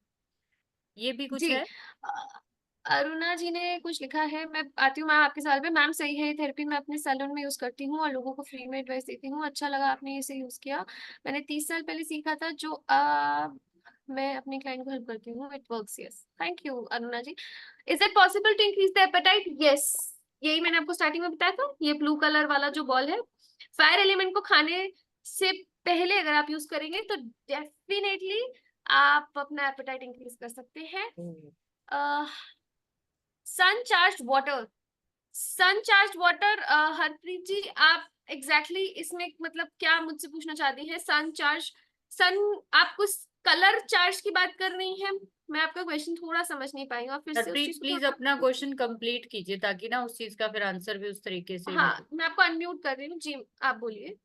ये भी कुछ जी, है? अ, अरुणा जी ने कुछ लिखा है, मैं आती हूँ मैम आपके साल में। मैम सही है, ये थेरेपी मैं अपने सैलून में यूज करती हूँ और लोगों को फ्री में एडवाइस देती हूँ। अच्छा लगा आपने इसे यूज किया। मैंने 30 साल पहले सीखा था, जो मैं अपने क्लाइंट को हेल्प करती हूँ। It works, yes, thank you Aruna ji. Is it possible to increase the appetite? Yes, यही मैंने आपको स्टार्टिंग में बताया था। ये ब्लू कलर वाला जो बॉल है, फायर एलिमेंट को खाने से पहले अगर आप यूज करेंगे तो डेफिनेटली आप अपना एपेटाइट इंक्रीज कर सकते हैं। सन चार्ज वाटर, सन चार्ज वाटर, हरप्रीत जी आप एग्जैक्टली इसमें मतलब क्या मुझसे पूछना चाहती हैं? सन चार्ज, सन, आपको कलर चार्ज की बात कर रही हैं? मैं आपका क्वेश्चन थोड़ा समझ नहीं पाई हूँ, फिर से उस हरप्रीत चीज को प्लीज थोड़ा। अपना क्वेश्चन कंप्लीट कीजिए, ताकि ना उस चीज का फिर आंसर भी उस तरीके से हाँ, मतलब। मैं आपको अनम्यूट कर रही हूँ जी, आप बोलिए।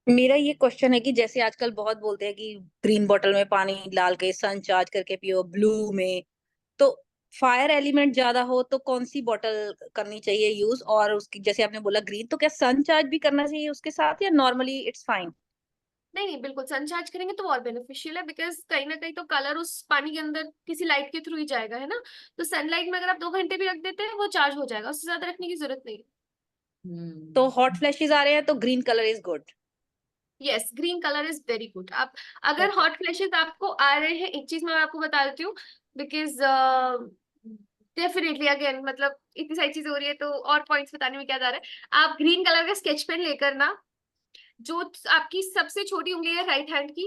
मेरा ये क्वेश्चन है कि जैसे आजकल बहुत बोलते हैं कि ग्रीन बॉटल में पानी डाल के सन चार्ज करके पियो, ब्लू में, तो फायर एलिमेंट ज्यादा हो तो कौन सी बॉटल करनी चाहिए यूज? और उसकी जैसे आपने बोला ग्रीन, तो क्या सन चार्ज भी करना चाहिए उसके साथ या नॉर्मली इट्स फाइन? नहीं नहीं, बिल्कुल सन चार्ज करेंगे तो और बेनिफिशियल है, बिकॉज कहीं ना कहीं तो कलर उस पानी के अंदर किसी लाइट के थ्रू ही जाएगा, है ना। तो सनलाइट में अगर आप 2 घंटे भी रख देते हैं वो चार्ज हो जाएगा, उससे ज्यादा रखने की जरूरत नहीं है। तो हम्म। हॉट फ्लैशेस आ रहे हैं तो green colour is good? Yes, green colour is very good. आप अगर ओके। हॉट फ्लैशेस आपको आ रहे हैं, एक चीज मैं आपको बता देती हूँ, बिकॉज डेफिनेटली अगेन मतलब इतनी सारी चीजें हो रही है तो और पॉइंट्स बताने में क्या जा रहा है। आप ग्रीन कलर का स्केच पेन लेकर ना, जो आपकी सबसे छोटी उंगली है राइट हैंड की,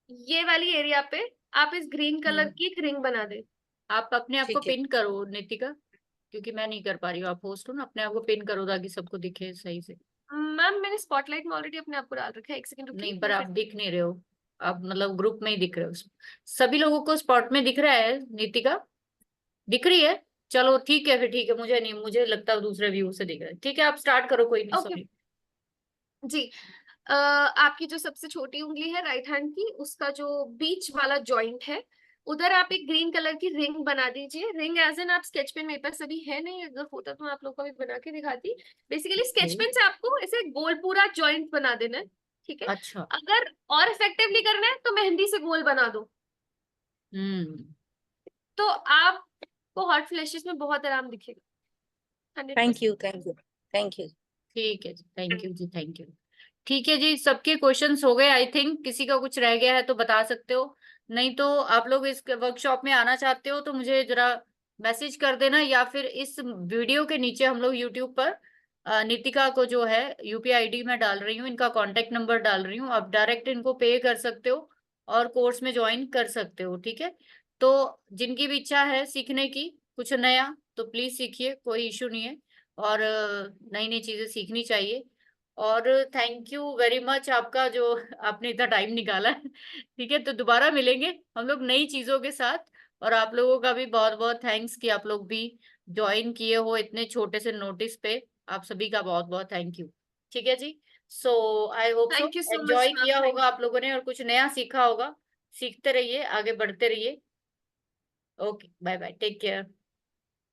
ये वाली एरिया पे आप इस ग्रीन कलर की एक रिंग बना दे। आप अपने आप को ठीक है। पिन करो नितिका, क्योंकि मैं नहीं कर पा रही हूँ, आप होस्ट हो ना, अपने आप को पिन करो ताकि सबको दिखे सही से। मैम मैंने स्पॉटलाइट में ऑलरेडी अपने आप को डाल रखा है, एक सेकंड रुकिए नहीं, पर मैं आप फिर। दिख नहीं रहे हो। आप मतलब ग्रुप में ही दिख रहे हो, सभी लोगों को स्पॉट में दिख रहा है नितिका, दिख रही है? चलो ठीक है फिर, ठीक है, मुझे नहीं, मुझे लगता है दूसरे व्यू से दिख रहा है। ठीक है, आप स्टार्ट करो, कोई नहीं, ओके सॉरी। जी। आपकी जो सबसे छोटी उंगली है राइट हैंड की, उसका जो बीच वाला जॉइंट है, उधर आप एक ग्रीन कलर की रिंग बना दीजिए। रिंग एज एन, आप स्केच पेन, मेरे पास अभी है नहीं, अगर होता तो मैं आप लोगों को भी बना के दिखाती। बेसिकली स्केच पेन से आपको ऐसे गोल पूरा जॉइंट बना देना है, ठीक है। अच्छा। अगर और इफेक्टिवली करना है तो मेहंदी से गोल बना दो, हम्म। तो आपको हॉट फ्लैशेस में बहुत आराम दिखेगा, 100%। Thank you, thank you, thank you. ठीक है जी, थैंक यू जी, थैंक यू। ठीक है जी, सबके क्वेश्चंस हो गए आई थिंक। किसी का कुछ रह गया है तो बता सकते हो, नहीं तो आप लोग इस वर्कशॉप में आना चाहते हो तो मुझे जरा मैसेज कर देना, या फिर इस वीडियो के नीचे हम लोग यूट्यूब पर नितिका को जो है यूपीआई आईडी मैं डाल रही हूँ, इनका कांटेक्ट नंबर डाल रही हूँ, आप डायरेक्ट इनको पे कर सकते हो और कोर्स में ज्वाइन कर सकते हो। ठीक है, तो जिनकी भी इच्छा है सीखने की कुछ नया, तो प्लीज सीखिए, कोई इशू नहीं है, और नई नई चीजें सीखनी चाहिए। और थैंक यू वेरी मच आपका, जो आपने इतना टाइम निकाला है। ठीक है, तो दोबारा मिलेंगे हम लोग नई चीजों के साथ। और आप लोगों का भी बहुत बहुत थैंक्स कि आप लोग भी ज्वाइन किए हो इतने छोटे से नोटिस पे। आप सभी का बहुत बहुत थैंक यू। ठीक है जी, so I hope so thank you so much enjoy ma'am, किया थैंक होगा यू। आप लोगों ने और कुछ नया सीखा होगा। सीखते रहिए, आगे बढ़ते रहिए। Okay, bye bye, take care.